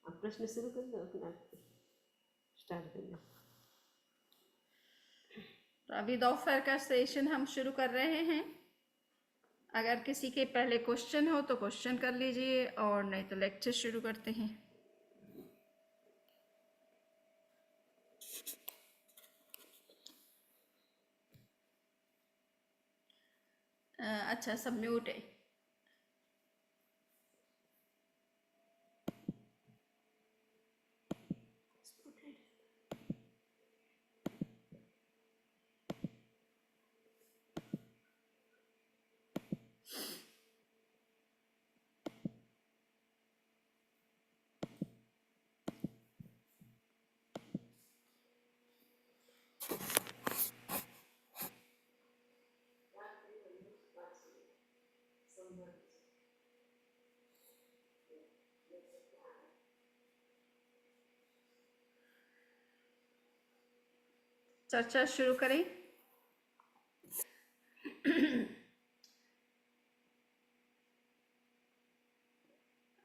आप प्रश्न शुरू कर दो अपना, स्टार्ट कर दो। तो अभी दोपहर का सेशन हम शुरू कर रहे हैं। अगर किसी के पहले क्वेश्चन हो तो क्वेश्चन कर लीजिए, और नहीं तो लेक्चर शुरू करते हैं। अच्छा, सब म्यूट है। चर्चा शुरू करें।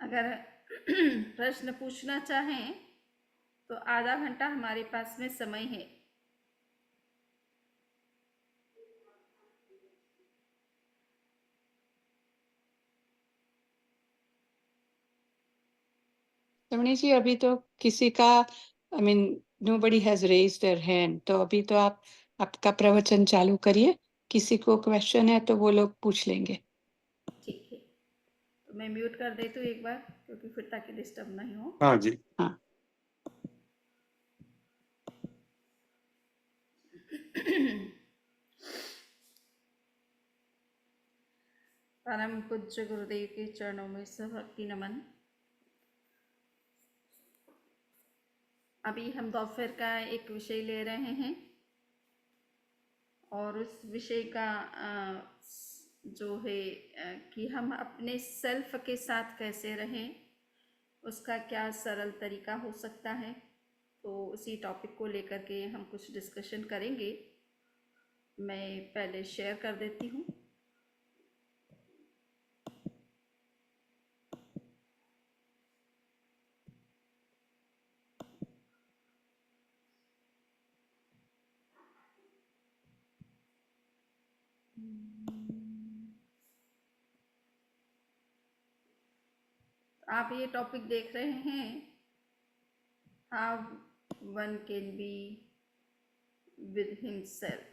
अगर प्रश्न पूछना चाहें तो आधा घंटा हमारे पास में समय है। रमणी जी, अभी तो किसी का nobody has raised their hand, तो अभी तो आप आपका प्रवचन चालू करिए। किसी को क्वेश्चन है तो वो लोग पूछ लेंगे। ठीक है, तो मैं म्यूट कर देती हूँ एक बार, क्योंकि फिर ताकि डिस्टर्ब नहीं हो। हाँ जी, हाँ। परम पूज्य गुरुदेव के चरणों में सभक्ति नमन। अभी हम दोपहर का एक विषय ले रहे हैं, और उस विषय का जो है कि हम अपने सेल्फ के साथ कैसे रहें, उसका क्या सरल तरीका हो सकता है। तो उसी टॉपिक को लेकर के हम कुछ डिस्कशन करेंगे। मैं पहले शेयर कर देती हूँ। आप ये टॉपिक देख रहे हैं, how one can be with himself,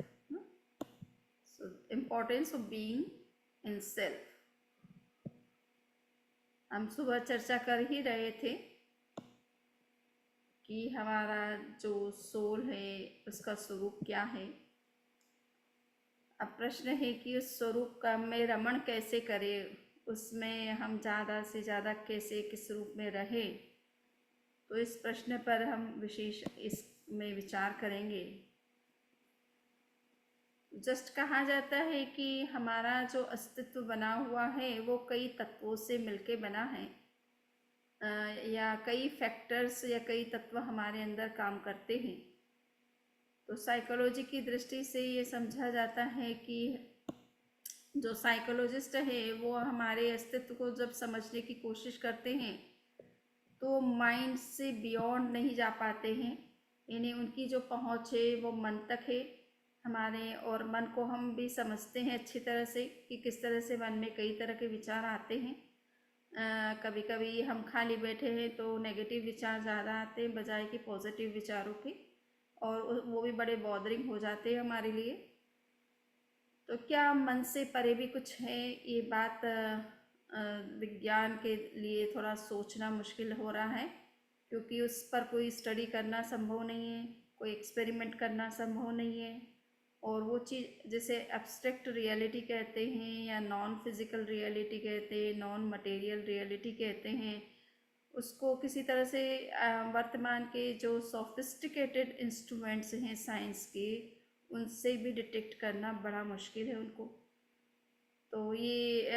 so importance of being in self. हम सुबह चर्चा कर ही रहे थे कि हमारा जो सोल है उसका स्वरूप क्या है। अब प्रश्न है कि उस स्वरूप का में रमण कैसे करें, उसमें हम ज़्यादा से ज़्यादा कैसे किस रूप में रहे। तो इस प्रश्न पर हम विशेष इसमें विचार करेंगे। जस्ट कहा जाता है कि हमारा जो अस्तित्व बना हुआ है वो कई तत्वों से मिलके बना है, या कई फैक्टर्स या कई तत्व हमारे अंदर काम करते हैं। तो साइकोलॉजी की दृष्टि से ये समझा जाता है कि जो साइकोलॉजिस्ट है वो हमारे अस्तित्व को जब समझने की कोशिश करते हैं तो माइंड से बियॉन्ड नहीं जा पाते हैं। यानी उनकी जो पहुँच है वो मन तक है हमारे, और मन को हम भी समझते हैं अच्छी तरह से कि किस तरह से मन में कई तरह के विचार आते हैं। कभी कभी हम खाली बैठे हैं तो नेगेटिव विचार ज़्यादा आते हैं बजाय कि पॉजिटिव विचारों के, और वो भी बड़े बॉदरिंग हो जाते हैं हमारे लिए। तो क्या मन से परे भी कुछ है, ये बात विज्ञान के लिए थोड़ा सोचना मुश्किल हो रहा है, क्योंकि उस पर कोई स्टडी करना संभव नहीं है, कोई एक्सपेरिमेंट करना संभव नहीं है। और वो चीज़ जिसे एब्स्ट्रैक्ट रियलिटी कहते हैं या नॉन फिजिकल रियलिटी कहते हैं, नॉन मटेरियल रियलिटी कहते हैं, उसको किसी तरह से वर्तमान के जो सोफिस्टिकेटेड इंस्ट्रूमेंट्स हैं साइंस के, उनसे भी डिटेक्ट करना बड़ा मुश्किल है उनको। तो ये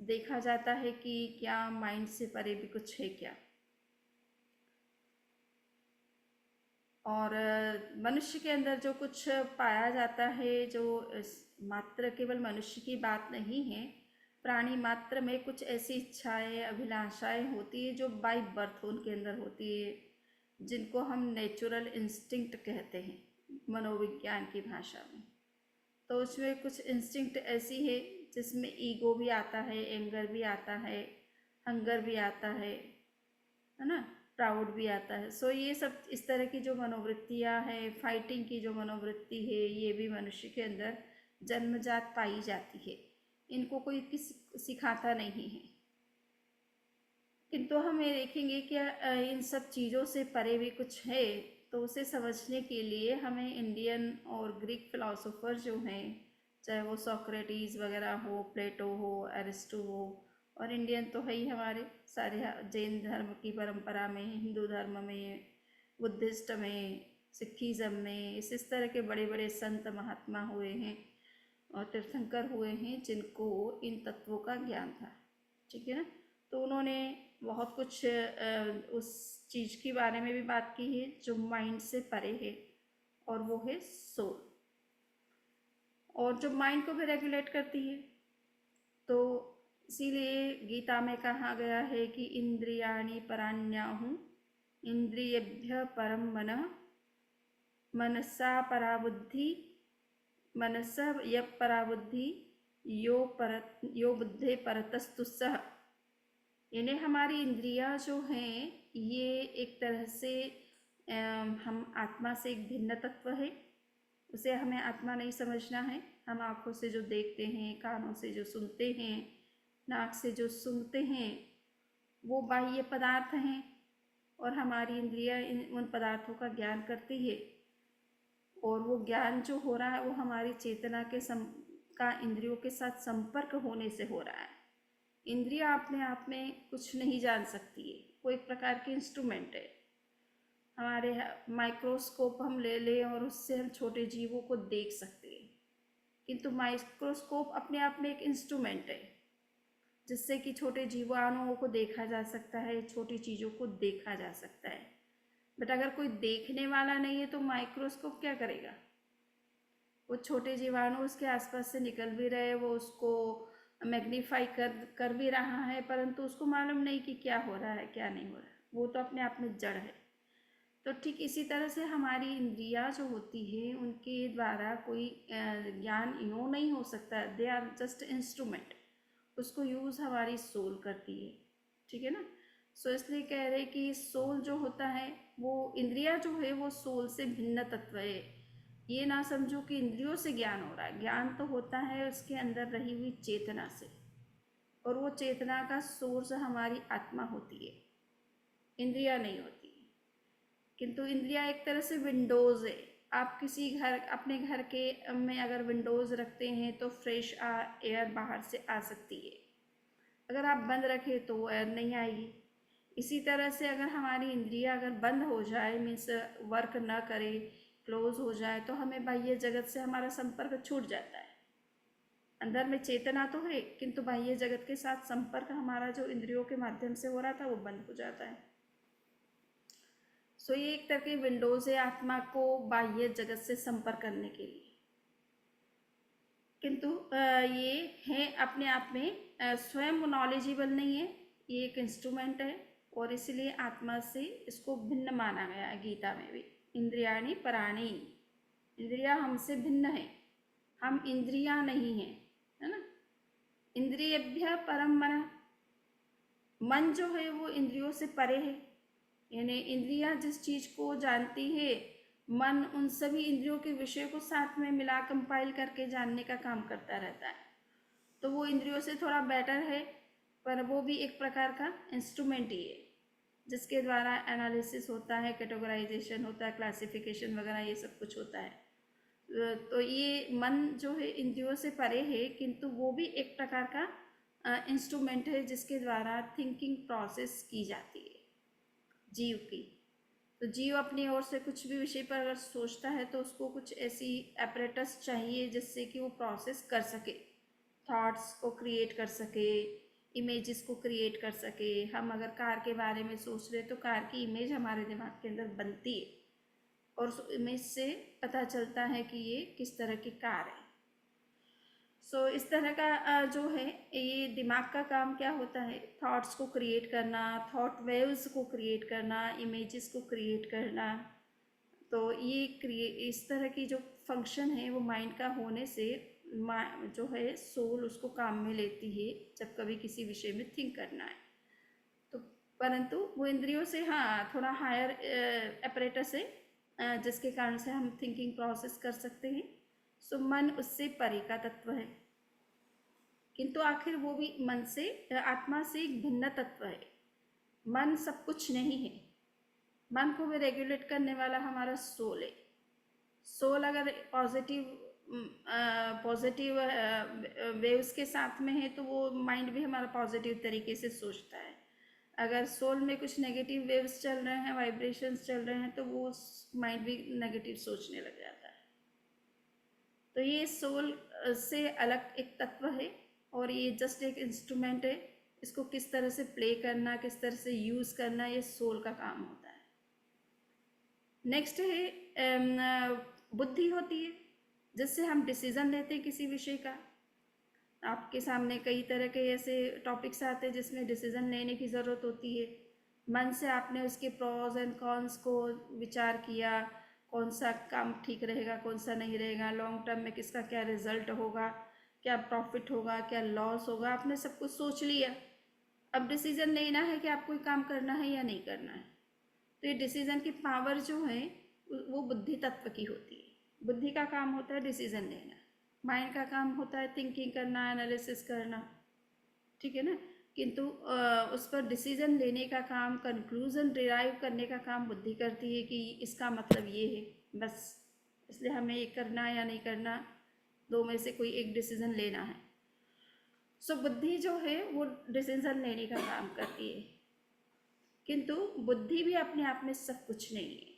देखा जाता है कि क्या माइंड से परे भी कुछ है क्या। और मनुष्य के अंदर जो कुछ पाया जाता है, जो मात्र केवल मनुष्य की बात नहीं है, प्राणी मात्र में कुछ ऐसी इच्छाएं, अभिलाषाएं होती है जो बाय बर्थ उनके अंदर होती है, जिनको हम नेचुरल इंस्टिंक्ट कहते हैं मनोविज्ञान की भाषा में। तो उसमें कुछ इंस्टिंक्ट ऐसी है जिसमें ईगो भी आता है, एंगर भी आता है, हंगर भी आता है ना, प्राउड भी आता है। सो ये सब इस तरह की जो मनोवृत्तियाँ हैं, फाइटिंग की जो मनोवृत्ति है, ये भी मनुष्य के अंदर जन्मजात पाई जाती है। इनको कोई सिखाता नहीं है। किंतु हम ये देखेंगे कि इन सब चीज़ों से परे भी कुछ है, तो उसे समझने के लिए हमें इंडियन और ग्रीक फिलोसोफर जो हैं, चाहे वो सोक्रेटिस वगैरह हो, प्लेटो हो, एरिस्टो हो, और इंडियन तो है ही हमारे सारे, जैन धर्म की परंपरा में, हिंदू धर्म में, बुद्धिस्ट में, सिखिज़म में, इस तरह के बड़े बड़े संत महात्मा हुए हैं और तीर्थंकर हुए हैं जिनको इन तत्वों का ज्ञान था। ठीक है ना। तो उन्होंने बहुत कुछ उस चीज़ के बारे में भी बात की है जो माइंड से परे है, और वो है सोल, और जो माइंड को भी रेगुलेट करती है। तो इसीलिए गीता में कहा गया है कि इंद्रियाणि पराण्याहुः इंद्रियेभ्यः परं मनः, मनसा परा बुद्धि, मनसः यः परा बुद्धि, यो बुद्धे परतस्तु सः। यानी हमारी इंद्रियां जो हैं, ये एक तरह से हम आत्मा से एक भिन्न तत्व है। उसे हमें आत्मा नहीं समझना है। हम आँखों से जो देखते हैं, कानों से जो सुनते हैं, नाक से जो सूंघते हैं, वो बाह्य पदार्थ हैं, और हमारी इंद्रियां उन पदार्थों का ज्ञान करती है, और वो ज्ञान जो हो रहा है वो हमारी चेतना के का इंद्रियों के साथ संपर्क होने से हो रहा है। इंद्रियां अपने आप में कुछ नहीं जान सकती है, वो एक प्रकार की इंस्ट्रूमेंट है। हमारे माइक्रोस्कोप हम ले लें और उससे हम छोटे जीवों को देख सकते हैं, किंतु माइक्रोस्कोप अपने आप में एक इंस्ट्रूमेंट है जिससे कि छोटे जीवाणुओं को देखा जा सकता है, छोटी चीज़ों को देखा जा सकता है। बट अगर कोई देखने वाला नहीं है तो माइक्रोस्कोप क्या करेगा? वो छोटे जीवाणु उसके आसपास से निकल भी रहे, वो उसको मैग्नीफाई कर भी रहा है, परंतु उसको मालूम नहीं कि क्या हो रहा है, क्या नहीं हो रहा है। वो तो अपने आप में जड़ है। तो ठीक इसी तरह से हमारी इंद्रियां जो होती है, उनके द्वारा कोई ज्ञान यूँ नहीं हो सकता। They are just instrument. उसको यूज़ हमारी सोल करती है। ठीक है ना। सो इसलिए कह रहे कि सोल जो होता है, वो इंद्रिया जो है वो सोल से भिन्न तत्व है। ये ना समझो कि इंद्रियों से ज्ञान हो रहा है। ज्ञान तो होता है उसके अंदर रही हुई चेतना से, और वो चेतना का सोर्स हमारी आत्मा होती है, इंद्रिया नहीं होती। किंतु इंद्रिया एक तरह से विंडोज़ है। आप किसी घर, अपने घर के में अगर विंडोज़ रखते हैं तो फ्रेश एयर बाहर से आ सकती है। अगर आप बंद रखें तो वो एयर नहीं आएगी। इसी तरह से अगर हमारी इंद्रिया अगर बंद हो जाए, मीन्स वर्क ना करे, क्लोज हो जाए, तो हमें बाह्य जगत से हमारा संपर्क छूट जाता है। अंदर में चेतना तो है, किंतु बाह्य जगत के साथ संपर्क हमारा जो इंद्रियों के माध्यम से हो रहा था वो बंद हो जाता है। सो ये एक तरह की विंडोज है आत्मा को बाह्य जगत से संपर्क करने के लिए। किंतु ये है अपने आप में स्वयं नॉलेजेबल नहीं है, ये एक इंस्ट्रूमेंट है, और इसलिए आत्मा से इसको भिन्न माना गया है गीता में भी। इंद्रियाणि पराणि, इंद्रिया हमसे भिन्न है, हम इंद्रिया नहीं हैं, है ना। इंद्रियेभ्यः परं मनः, मन जो है वो इंद्रियों से परे है। यानी इंद्रियां जिस चीज़ को जानती है, मन उन सभी इंद्रियों के विषय को साथ में मिला कंपाइल करके जानने का काम करता रहता है। तो वो इंद्रियों से थोड़ा बेटर है, पर वो भी एक प्रकार का इंस्ट्रूमेंट ही है जिसके द्वारा एनालिसिस होता है, कैटेगराइजेशन होता है, क्लासिफिकेशन वगैरह ये सब कुछ होता है। तो ये मन जो है इंद्रियों से परे है, किंतु वो भी एक प्रकार का इंस्ट्रूमेंट है जिसके द्वारा थिंकिंग प्रोसेस की जाती है जीव की। तो जीव अपनी ओर से कुछ भी विषय पर अगर सोचता है तो उसको कुछ ऐसी एपरेटस चाहिए जिससे कि वो प्रोसेस कर सके, थॉट्स को क्रिएट कर सके, इमेजेस को क्रिएट कर सके। हम अगर कार के बारे में सोच रहे तो कार की इमेज हमारे दिमाग के अंदर बनती है, और उस इमेज से पता चलता है कि ये किस तरह की कार है। सो इस तरह का जो है ये दिमाग का काम क्या होता है, थॉट्स को क्रिएट करना, थॉट वेव्स को क्रिएट करना, इमेजेस को क्रिएट करना। तो ये इस तरह की जो फंक्शन है वो माइंड का होने से जो है सोल उसको काम में लेती है जब कभी किसी विषय में थिंक करना है। तो परंतु वो इंद्रियों से हाँ थोड़ा हायर अपरेटस है जिसके कारण से हम थिंकिंग प्रोसेस कर सकते हैं। सो मन उससे परे का तत्व है, किंतु आखिर वो भी मन से आत्मा से एक भिन्न तत्व है। मन सब कुछ नहीं है, मन को भी रेगुलेट करने वाला हमारा सोल है। सोल अगर पॉजिटिव वेव्स के साथ में है तो वो माइंड भी हमारा पॉजिटिव तरीके से सोचता है। अगर सोल में कुछ नेगेटिव वेव्स चल रहे हैं, वाइब्रेशंस चल रहे हैं, तो वो माइंड भी नेगेटिव सोचने लग जाता है। तो ये सोल से अलग एक तत्व है और ये जस्ट एक इंस्ट्रूमेंट है। इसको किस तरह से प्ले करना, किस तरह से यूज़ करना, ये सोल का काम होता है। नेक्स्ट है बुद्धि होती है, जिससे हम डिसीज़न लेते हैं किसी विषय का। आपके सामने कई तरह के ऐसे टॉपिक्स आते हैं जिसमें डिसीज़न लेने की ज़रूरत होती है। मन से आपने उसके प्रॉज एंड कॉन्स को विचार किया, कौन सा काम ठीक रहेगा, कौन सा नहीं रहेगा, लॉन्ग टर्म में किसका क्या रिजल्ट होगा, क्या प्रॉफिट होगा, क्या लॉस होगा, आपने सब कुछ सोच लिया। अब डिसीज़न लेना है कि आपको काम करना है या नहीं करना है। तो ये डिसीज़न की पावर जो है वो बुद्धि तत्व की होती है। बुद्धि का काम होता है डिसीज़न लेना, माइंड का काम होता है थिंकिंग करना, एनालिसिस करना, ठीक है ना। किंतु उस पर डिसीज़न लेने का काम, कंक्लूज़न डिराइव करने का काम बुद्धि करती है कि इसका मतलब ये है, बस इसलिए हमें ये करना या नहीं करना, दो में से कोई एक डिसीज़न लेना है। सो बुद्धि जो है वो डिसीज़न लेने का काम करती है, किंतु बुद्धि भी अपने आप में सब कुछ नहीं है।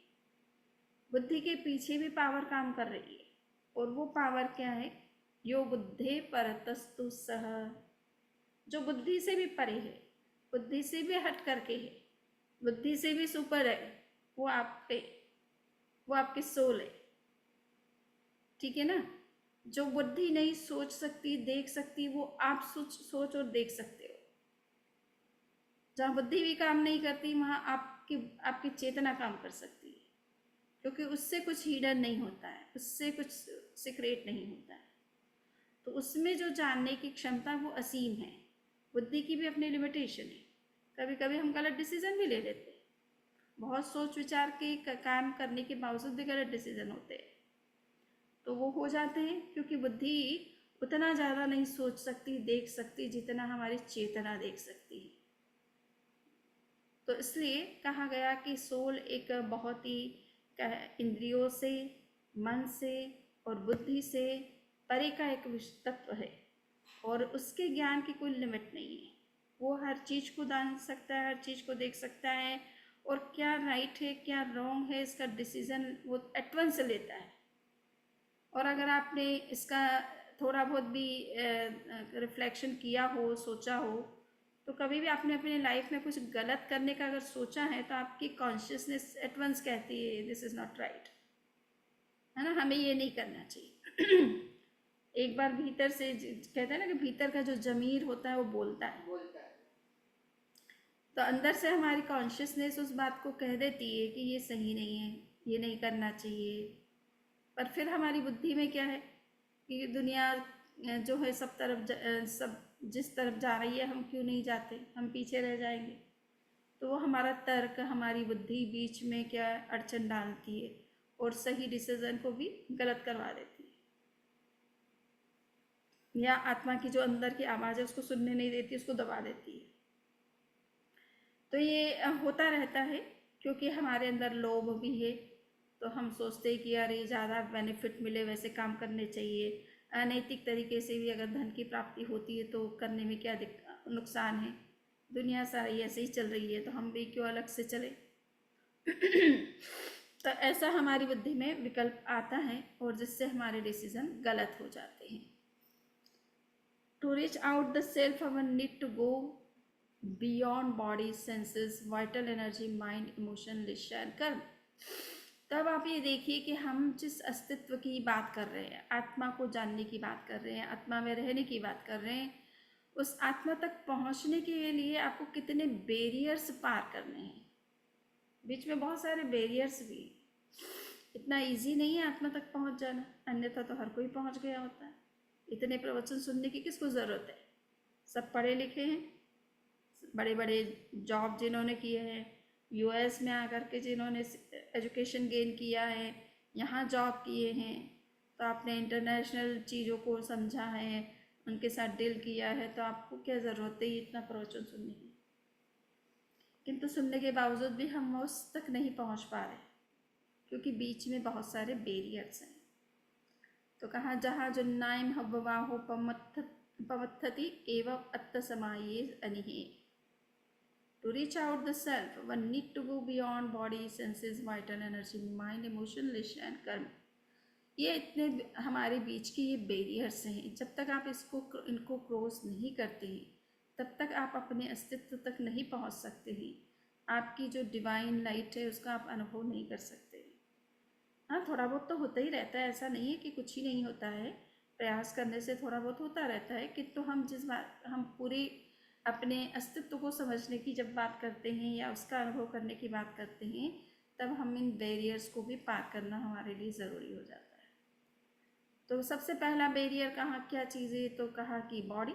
बुद्धि के पीछे भी पावर काम कर रही है, और वो पावर क्या है? यो बुद्धे परतस्तु सह, जो बुद्धि से भी परे है, बुद्धि से भी हट करके है, बुद्धि से भी सुपर है, वो आप पे, वो आपके सोल है, ठीक है ना। जो बुद्धि नहीं सोच सकती, देख सकती, वो आप सोच और देख सकते हो। जहाँ बुद्धि भी काम नहीं करती वहाँ आपकी चेतना काम कर सकती है, क्योंकि उससे कुछ हिडन नहीं होता है, उससे कुछ सीक्रेट नहीं होता है। तो उसमें जो जानने की क्षमता वो असीम है। बुद्धि की भी अपनी लिमिटेशन है, कभी कभी हम गलत डिसीजन भी ले लेते हैं, बहुत सोच विचार के काम करने के बावजूद भी गलत डिसीजन होते हैं। तो वो हो जाते हैं क्योंकि बुद्धि उतना ज़्यादा नहीं सोच सकती, देख सकती, जितना हमारी चेतना देख सकती है। तो इसलिए कहा गया कि सोल एक बहुत ही इंद्रियों से, मन से और बुद्धि से परे का एक तत्व है, और उसके ज्ञान की कोई लिमिट नहीं है। वो हर चीज़ को जान सकता है, हर चीज़ को देख सकता है, और क्या राइट है क्या रॉन्ग है इसका डिसीज़न वो एट वंस लेता है। और अगर आपने इसका थोड़ा बहुत भी रिफ्लेक्शन किया हो, सोचा हो, तो कभी भी आपने अपनी लाइफ में कुछ गलत करने का अगर सोचा है तो आपकी कॉन्शियसनेस एट वंस कहती है दिस इज़ नॉट राइट, है ना, हमें ये नहीं करना चाहिए। एक बार भीतर से कहते हैं ना कि भीतर का जो ज़मीर होता है वो बोलता है, तो अंदर से हमारी कॉन्शियसनेस उस बात को कह देती है कि ये सही नहीं है, ये नहीं करना चाहिए। पर फिर हमारी बुद्धि में क्या है कि दुनिया जो है सब तरफ सब जिस तरफ जा रही है हम क्यों नहीं जाते, हम पीछे रह जाएंगे। तो वो हमारा तर्क, हमारी बुद्धि बीच में क्या अड़चन डालती है और सही डिसीजन को भी गलत करवा देती है, या आत्मा की जो अंदर की आवाज़ है उसको सुनने नहीं देती, उसको दबा देती है। तो ये होता रहता है क्योंकि हमारे अंदर लोभ भी है। तो हम सोचते हैं कि यार ये ज़्यादा बेनिफिट मिले वैसे काम करने चाहिए, अनैतिक तरीके से भी अगर धन की प्राप्ति होती है तो करने में क्या नुकसान है, दुनिया सारी ऐसे ही चल रही है तो हम भी क्यों अलग से चले। तो ऐसा हमारी बुद्धि में विकल्प आता है और जिससे हमारे डिसीजन गलत हो जाते हैं। To reach out the self one need to go beyond body, senses, vital energy, mind, emotion, list and karma. तो तो अब आप ये देखिए कि हम जिस अस्तित्व की बात कर रहे हैं, आत्मा को जानने की बात कर रहे हैं, आत्मा में रहने की बात कर रहे हैं, उस आत्मा तक पहुंचने के लिए आपको कितने बैरियर्स पार करने हैं। बीच में बहुत सारे बैरियर्स भी, इतना इजी नहीं है आत्मा तक पहुंच जाना, अन्यथा तो हर कोई पहुंच गया होता है। इतने प्रवचन सुनने की किसको ज़रूरत है? सब पढ़े लिखे हैं, बड़े बड़े जॉब जिन्होंने किए हैं, यूएस में आकर के जिन्होंने एजुकेशन गेन किया है, यहाँ जॉब किए हैं, तो आपने इंटरनेशनल चीज़ों को समझा है, उनके साथ डील किया है, तो आपको क्या ज़रूरत है इतना प्रवचन सुनने की? किंतु सुनने के बावजूद भी हम उस तक नहीं पहुँच पा रहे, क्योंकि बीच में बहुत सारे बैरियर्स हैं। तो कहा जहाँ जुन्नाइम हव्वाहो पमत्थति एवं अत्तसमाये अनिहे। To reach out the self, one need to go beyond body, senses, vital energy, mind, emotion, wish and कर्म। ये इतने हमारे बीच के ये बैरियर्स हैं। जब तक आप इनको क्रॉस नहीं करते हैं, तब तक आप अपने अस्तित्व तक नहीं पहुंच सकते हैं। आपकी जो डिवाइन लाइट है उसका आप अनुभव नहीं कर सकते। हाँ, थोड़ा बहुत तो होता ही रहता है, ऐसा नहीं है कि कुछ ही नहीं होता है। प्रयास करने से थोड़ा बहुत होता रहता है, किंतु हम पूरी अपने अस्तित्व को समझने की जब बात करते हैं या उसका अनुभव करने की बात करते हैं, तब हम इन बैरियर्स को भी पार करना हमारे लिए ज़रूरी हो जाता है। तो सबसे पहला बैरियर कहा क्या चीज़ है? तो कहा कि बॉडी।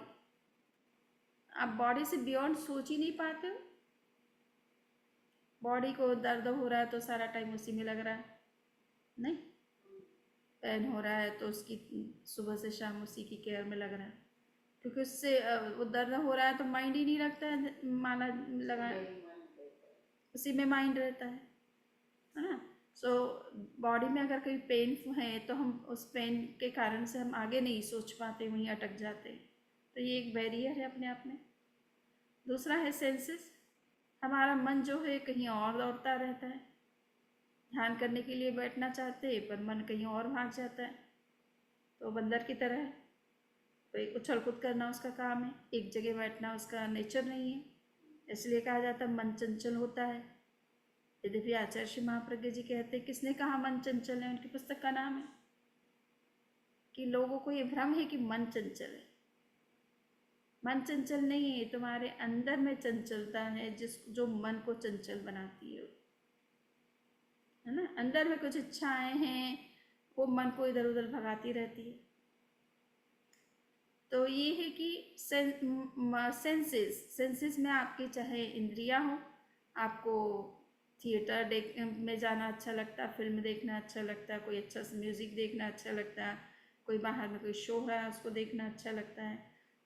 आप बॉडी से बियॉन्ड सोच ही नहीं पाते हो। बॉडी को दर्द हो रहा है तो सारा टाइम उसी में लग रहा है, नहीं, पेन हो रहा है तो उसकी सुबह से शाम उसी की केयर में लग रहा है, क्योंकि उससे वो दर्द हो रहा है तो माइंड ही नहीं रखता है, माला लगा उसी में माइंड रहता है ना। सो बॉडी में अगर कोई पेन है तो हम उस पेन के कारण से हम आगे नहीं सोच पाते, वहीं अटक जाते हैं। तो ये एक बैरियर है अपने आप में। दूसरा है सेंसेस। हमारा मन जो है कहीं और दौड़ता रहता है। ध्यान करने के लिए बैठना चाहते हैं पर मन कहीं और भाग जाता है, तो बंदर की तरह है। तो उछल कूद करना उसका काम है, एक जगह बैठना उसका नेचर नहीं है। इसलिए कहा जाता है मन चंचल होता है। यद्यपि आचार्य श्री महाप्रज्ञ जी कहते हैं, किसने कहा मन चंचल है? उनकी पुस्तक का नाम है। कि लोगों को ये भ्रम है कि मन चंचल है। मन चंचल नहीं है, तुम्हारे अंदर में चंचलता है जो मन को चंचल बनाती है ना। अंदर में कुछ इच्छाएं हैं, वो मन को इधर उधर भगाती रहती है। तो ये है कि सेंसेस में आपके चाहे इंद्रियां हो, आपको थिएटर में जाना अच्छा लगता है, फिल्म देखना अच्छा लगता है, कोई अच्छा म्यूज़िक देखना अच्छा लगता है, कोई बाहर में कोई शो है उसको देखना अच्छा लगता है,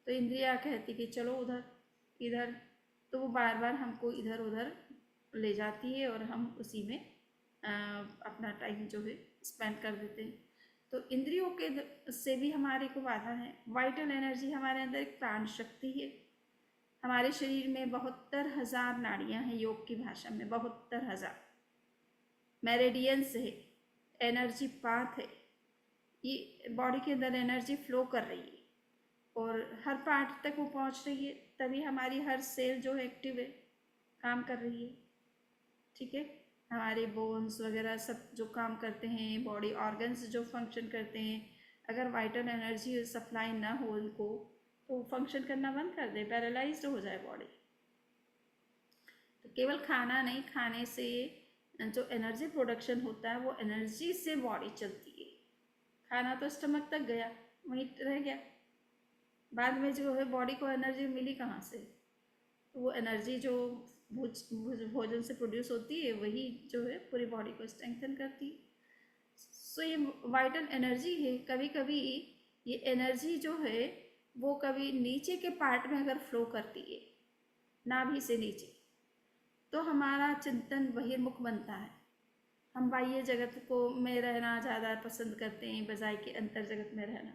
तो इंद्रियां कहती कि चलो उधर इधर, तो वो बार बार हमको इधर उधर ले जाती है और हम उसी में अपना टाइम जो है स्पेंड कर देते हैं। तो इंद्रियों के से भी हमारे को बाधा है। वाइटल एनर्जी हमारे अंदर एक प्राण शक्ति है। हमारे शरीर में 72,000 नाड़ियां हैं, योग की भाषा में 72,000 मेरिडियंस है, एनर्जी पाथ है। ये बॉडी के अंदर एनर्जी फ्लो कर रही है और हर पार्ट तक वो पहुंच रही है, तभी हमारी हर सेल जो है एक्टिव है, काम कर रही है। ठीक है, हमारे बोन्स वगैरह सब जो काम करते हैं, बॉडी ऑर्गन्स जो फंक्शन करते हैं, अगर वाइटल एनर्जी सप्लाई ना हो उनको तो फंक्शन करना बंद कर दे, पैरालाइज्ड हो जाए बॉडी। तो केवल खाना नहीं, खाने से जो एनर्जी प्रोडक्शन होता है वो एनर्जी से बॉडी चलती है। खाना तो स्टमक तक गया, वहीं रह गया, बाद में जो है बॉडी को एनर्जी मिली कहाँ से? तो वो एनर्जी जो भोजन से प्रोड्यूस होती है वही जो है पूरी बॉडी को स्ट्रेंथन करती है। सो ये वाइटल एनर्जी है। कभी कभी ये एनर्जी जो है वो कभी नीचे के पार्ट में अगर फ्लो करती है, नाभि से नीचे, तो हमारा चिंतन बहिर्मुख बनता है। हम बाह्य जगत को में रहना ज़्यादा पसंद करते हैं बजाय कि अंतर जगत में रहना।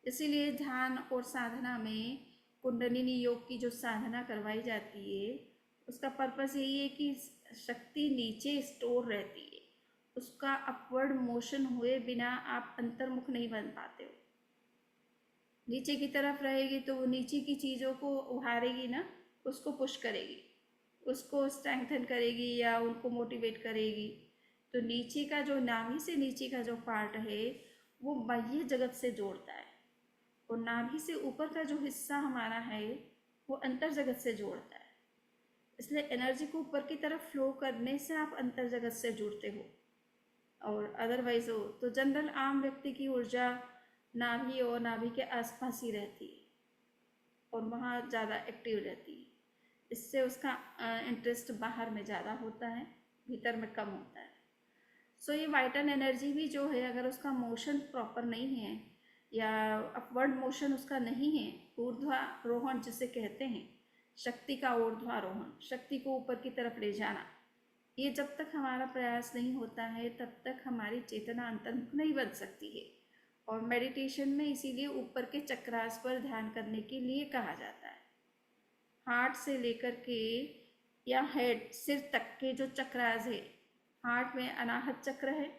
इसीलिए ध्यान और साधना में कुंडलिनी योग की जो साधना करवाई जाती है उसका पर्पस यही है कि शक्ति नीचे स्टोर रहती है, उसका अपवर्ड मोशन हुए बिना आप अंतर्मुख नहीं बन पाते हो। नीचे की तरफ रहेगी तो वो नीचे की चीज़ों को उभारेगी ना, उसको पुश करेगी, उसको स्ट्रेंथन करेगी या उनको मोटिवेट करेगी, तो नीचे का जो नाभि से नीचे का जो पार्ट है वो बाह्य जगत से जोड़ता है, और नाभि से ऊपर का जो हिस्सा हमारा है वो अंतर जगत से जोड़ता है। इसलिए एनर्जी को ऊपर की तरफ फ्लो करने से आप अंतर जगत से जुड़ते हो, और अदरवाइज हो तो जनरल आम व्यक्ति की ऊर्जा नाभि और नाभि के आसपास ही रहती है और वहाँ ज़्यादा एक्टिव रहती है। इससे उसका इंटरेस्ट बाहर में ज़्यादा होता है, भीतर में कम होता है। सो ये वाइटल एनर्जी भी जो है, अगर उसका मोशन प्रॉपर नहीं है या अपवर्ड मोशन उसका नहीं है, ऊर्ध्वारोहण जिसे कहते हैं, शक्ति का ऊर्ध्वारोहण, शक्ति को ऊपर की तरफ ले जाना, ये जब तक हमारा प्रयास नहीं होता है तब तक हमारी चेतना अंतर्मुख नहीं बन सकती है। और मेडिटेशन में इसीलिए ऊपर के चक्रास पर ध्यान करने के लिए कहा जाता है। हार्ट से लेकर के या हेड, सिर तक के जो चक्रास है, हार्ट में अनाहत चक्र है,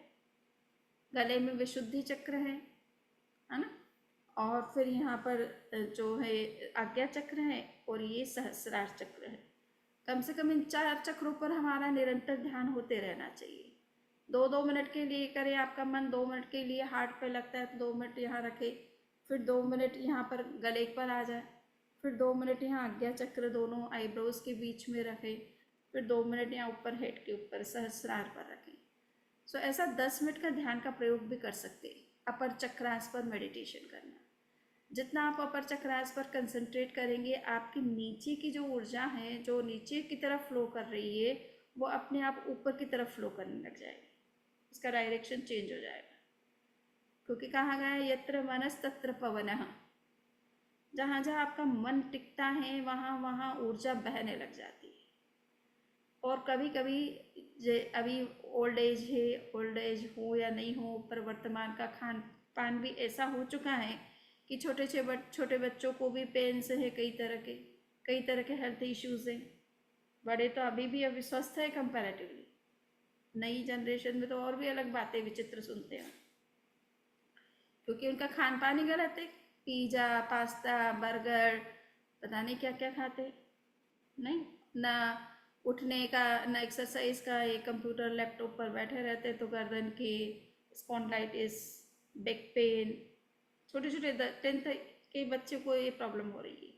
गले में विशुद्धि चक्र है ना, और फिर यहाँ पर जो है आज्ञा चक्र है, और ये सहस्रार चक्र है। कम से कम इन 4 चक्रों पर हमारा निरंतर ध्यान होते रहना चाहिए। 2-2 मिनट के लिए करें, आपका मन 2 मिनट के लिए हार्ट पे लगता है तो 2 मिनट यहाँ रखे, फिर 2 मिनट यहाँ पर गले पर आ जाए, फिर 2 मिनट यहाँ आज्ञा चक्र दोनों आईब्रोज के बीच में रखें, फिर 2 मिनट यहाँ ऊपर हेड के ऊपर सहस्रार पर रखें। सो ऐसा 10 मिनट का ध्यान का प्रयोग भी कर सकते हैं, अपर चक्रास पर मेडिटेशन करना। जितना आप अपर चक्रास पर कंसंट्रेट करेंगे, आपकी नीचे की जो ऊर्जा है, जो नीचे की तरफ फ्लो कर रही है, वो अपने आप ऊपर की तरफ फ्लो करने लग जाएगी, इसका डायरेक्शन चेंज हो जाएगा। क्योंकि कहा गया है यत्र मनस तत्र पवनः, जहाँ जहाँ आपका मन टिकता है वहाँ वहाँ ऊर्जा बहने लग जाती है। और कभी कभी अभी ओल्ड एज है, ओल्ड एज हो या नहीं हो, पर वर्तमान का खान पान भी ऐसा हो चुका है कि छोटे बच्चों को भी पेन्स है, कई तरह के हेल्थ इश्यूज हैं। बड़े तो अभी स्वस्थ है कंपैरेटिवली, नई जनरेशन में तो और भी अलग बातें विचित्र सुनते हैं, क्योंकि उनका खान पान ही गलत है। पिज़्ज़ा, पास्ता, बर्गर, पता नहीं क्या क्या खाते, नहीं ना उठने का ना एक्सरसाइज का, ये कंप्यूटर लैपटॉप पर बैठे रहते तो गर्दन की स्पॉन्डिलाइटिस, बैक पेन, छोटे 10th के बच्चे को ये प्रॉब्लम हो रही है।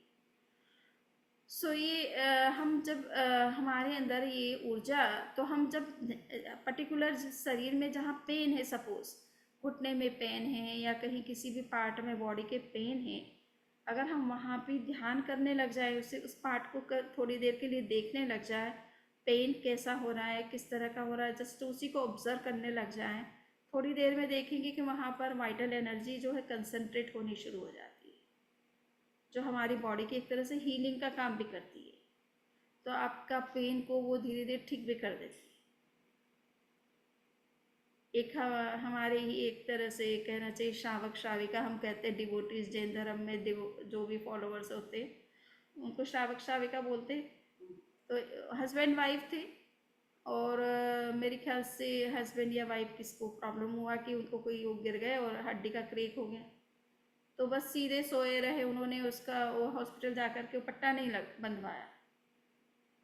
सो ये हम जब हमारे अंदर ये ऊर्जा, तो हम जब पर्टिकुलर शरीर में जहाँ पेन है, सपोज घुटने में पेन है या कहीं किसी भी पार्ट में बॉडी के पेन है, अगर हम वहाँ पे ध्यान करने लग जाए, उस पार्ट को थोड़ी देर के लिए देखने लग जाए, पेन कैसा हो रहा है, किस तरह का हो रहा है, जस्ट उसी को ऑब्जर्व करने लग जाए, थोड़ी देर में देखेंगे कि वहाँ पर वाइटल एनर्जी जो है कंसंट्रेट होनी शुरू हो जाती है, जो हमारी बॉडी की एक तरह से हीलिंग का काम भी करती है। तो आपका पेन को वो धीरे धीरे ठीक भी कर देती है। एक हमारे ही एक तरह से कहना चाहिए श्रावक श्राविका, हम कहते हैं डिवोटीज, जैन धर्म में जो भी फॉलोअर्स होते उनको श्रावक श्राविका बोलते। तो हस्बैंड वाइफ थे, और मेरे ख्याल से हस्बैंड या वाइफ किसको प्रॉब्लम हुआ कि उनको कोई वो गिर गए और हड्डी का क्रैक हो गया, तो बस सीधे सोए रहे। उन्होंने उसका वो हॉस्पिटल जा कर के पट्टा नहीं बंधवाया,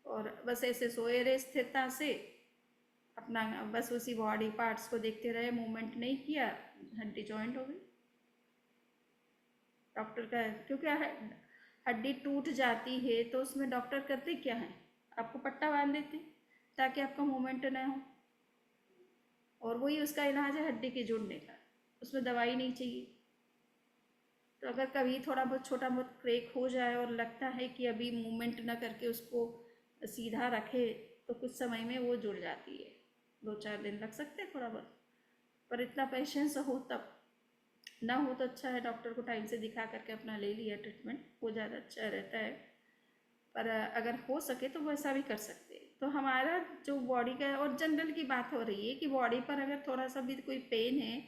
और बस ऐसे सोए रहे स्थिरता से, अपना बस उसी बॉडी पार्ट्स को देखते रहे, मूवमेंट नहीं किया, हड्डी जॉइंट हो गई। डॉक्टर का, क्योंकि हड्डी टूट जाती है तो उसमें डॉक्टर करते क्या है, आपको पट्टा बांध देते ताकि आपका मूवमेंट ना हो, और वही उसका इलाज है हड्डी के जुड़ने का, उसमें दवाई नहीं चाहिए। तो अगर कभी थोड़ा बहुत छोटा बहुत क्रैक हो जाए और लगता है कि अभी मूवमेंट ना करके उसको सीधा रखे, तो कुछ समय में वो जुड़ जाती है, 2-4 दिन लग सकते हैं थोड़ा बहुत, पर इतना पेशेंस हो, तब ना हो तो अच्छा है डॉक्टर को टाइम से दिखा करके अपना ले लिया ट्रीटमेंट, वो ज़्यादा अच्छा रहता है। पर अगर हो सके तो वैसा भी कर सकते हैं। तो हमारा जो बॉडी का, और जनरल की बात हो रही है कि बॉडी पर अगर थोड़ा सा भी कोई पेन है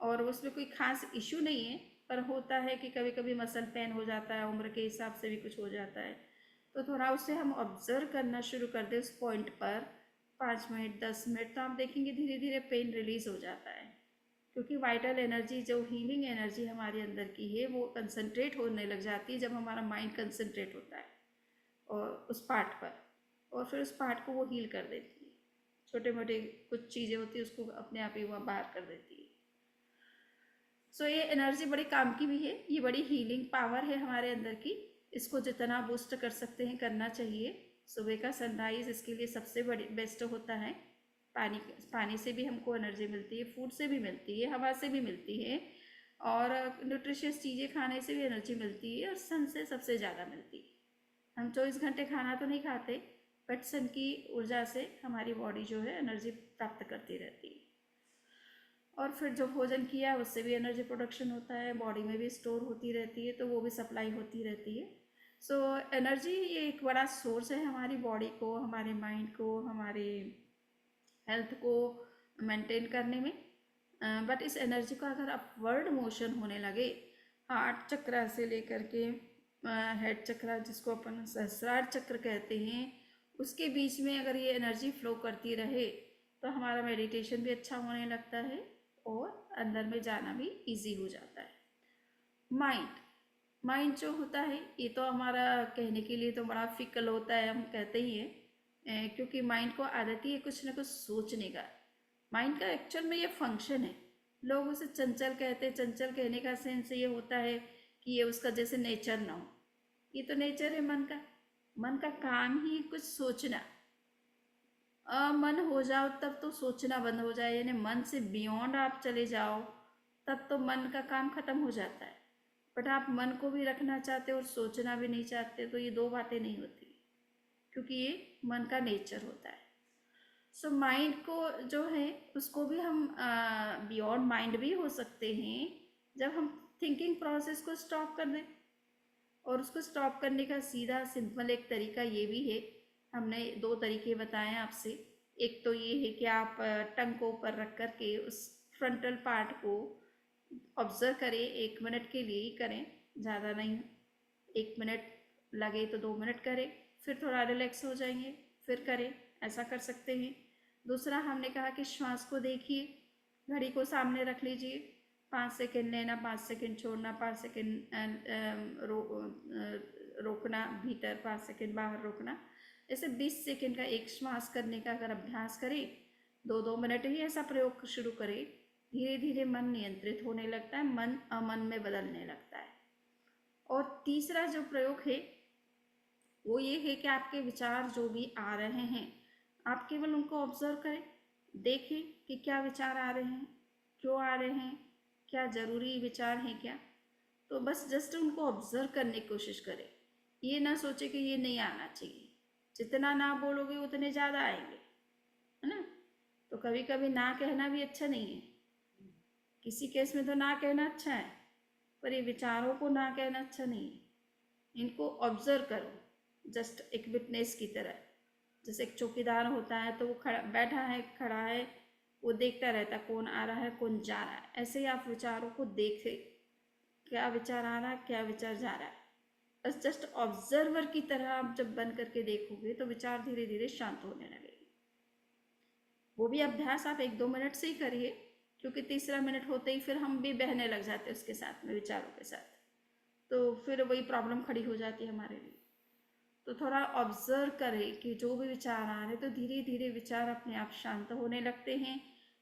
और उसमें कोई खास इशू नहीं है, पर होता है कि कभी कभी मसल पेन हो जाता है, उम्र के हिसाब से भी कुछ हो जाता है, तो थोड़ा उसे हम ऑब्जर्व करना शुरू कर दें उस पॉइंट पर 5 मिनट 10 मिनट, तो आप देखेंगे धीरे धीरे पेन रिलीज हो जाता है। क्योंकि वाइटल एनर्जी, जो हीलिंग एनर्जी हमारे अंदर की है, वो कंसंट्रेट होने लग जाती है जब हमारा माइंड कंसंट्रेट होता है और उस पार्ट पर, और फिर उस पार्ट को वो हील कर देती है। छोटे मोटे कुछ चीज़ें होती है उसको अपने आप ही वह बाहर कर देती है। सो ये एनर्जी बड़ी काम की भी है, ये बड़ी हीलिंग पावर है हमारे अंदर की। इसको जितना बूस्ट कर सकते हैं करना चाहिए। सुबह का सनराइज इसके लिए सबसे बड़ी बेस्ट होता है। पानी से भी हमको एनर्जी मिलती है, फूड से भी मिलती है, हवा से भी मिलती है, और न्यूट्रिशियस चीज़ें खाने से भी एनर्जी मिलती है, और सन से सबसे ज़्यादा मिलती है। हम 24 घंटे खाना तो नहीं खाते, बट सन की ऊर्जा से हमारी बॉडी जो है एनर्जी प्राप्त करती रहती है। और फिर जो भोजन किया उससे भी एनर्जी प्रोडक्शन होता है, बॉडी में भी स्टोर होती रहती है, तो वो भी सप्लाई होती रहती है। सो एनर्जी ये एक बड़ा सोर्स है हमारी बॉडी को, हमारे माइंड को, हमारे हेल्थ को मेंटेन करने में। बट इस एनर्जी का अगर अपवर्ड मोशन होने लगे, हार्ट चक्र से लेकर के हेड चक्र जिसको अपन सहस्रार चक्र कहते हैं, उसके बीच में अगर ये एनर्जी फ्लो करती रहे तो हमारा मेडिटेशन भी अच्छा होने लगता है और अंदर में जाना भी इजी हो जाता है। माइंड जो होता है ये तो हमारा कहने के लिए तो बड़ा फिकल होता है, हम कहते ही हैं, क्योंकि माइंड को आदत ही है कुछ ना कुछ सोचने का। माइंड का एक्चुअल में ये फंक्शन है। लोग उसे चंचल कहते हैं, चंचल कहने का सेंस ये होता है कि ये उसका जैसे नेचर ना हो। ये तो नेचर है मन का। मन का काम ही कुछ सोचना। मन हो जाओ तब तो सोचना बंद हो जाए, यानी मन से बियॉन्ड आप चले जाओ तब तो मन का काम खत्म हो जाता है। बट आप मन को भी रखना चाहते और सोचना भी नहीं चाहते, तो ये दो बातें नहीं होती, क्योंकि ये मन का नेचर होता है। सो माइंड को जो है उसको भी हम बियॉन्ड माइंड भी हो सकते हैं जब हम थिंकिंग प्रोसेस को स्टॉप कर दें। और उसको स्टॉप करने का सीधा सिंपल एक तरीका ये भी है, हमने दो तरीके बताए आपसे। एक तो ये है कि आप टंग को ऊपर रख कर के उस फ्रंटल पार्ट को ऑब्जर्व करें, 1 मिनट के लिए ही करें, ज़्यादा नहीं। 1 मिनट लगे तो 2 मिनट करें, फिर थोड़ा रिलैक्स हो जाएंगे, फिर करें, ऐसा कर सकते हैं। दूसरा हमने कहा कि श्वास को देखिए, घड़ी को सामने रख लीजिए, 5 सेकंड लेना, 5 सेकंड छोड़ना, 5 सेकंड रोकना भीतर, 5 सेकंड बाहर रोकना। ऐसे 20 सेकंड का एक श्वास करने का अगर अभ्यास करें, 2-2 मिनट ही ऐसा प्रयोग शुरू करें, धीरे धीरे मन नियंत्रित होने लगता है, मन अमन में बदलने लगता है। और तीसरा जो प्रयोग है वो ये है कि आपके विचार जो भी आ रहे हैं, आप केवल उनको ऑब्जर्व करें, देखें कि क्या विचार आ रहे हैं, क्यों आ रहे हैं, क्या ज़रूरी विचार हैं क्या। तो बस जस्ट उनको ऑब्जर्व करने की कोशिश करें। ये ना सोचे कि ये नहीं आना चाहिए। जितना ना बोलोगे उतने ज़्यादा आएंगे, है ना। तो कभी कभी ना कहना भी अच्छा नहीं है। किसी केस में तो ना कहना अच्छा है, पर ये विचारों को ना कहना अच्छा नहीं है। इनको ऑब्जर्व करो, जस्ट एक विटनेस की तरह। जैसे एक चौकीदार होता है तो वो खड़ा बैठा है, खड़ा है, वो देखता रहता है कौन आ रहा है कौन जा रहा है। ऐसे ही आप विचारों को देखें, क्या विचार आ रहा है, क्या विचार जा रहा है। बस जस्ट ऑब्जर्वर की तरह आप जब बन करके देखोगे तो विचार धीरे धीरे शांत होने लगेंगे। वो भी अभ्यास आप 1-2 मिनट से ही करिए, क्योंकि तीसरा मिनट होते ही फिर हम भी बहने लग जाते हैं उसके साथ में, विचारों के साथ, तो फिर वही प्रॉब्लम खड़ी हो जाती है हमारे लिए। तो थोड़ा ऑब्जर्व करें कि जो भी विचार आ रहे हैं, तो धीरे धीरे विचार अपने आप शांत होने लगते हैं।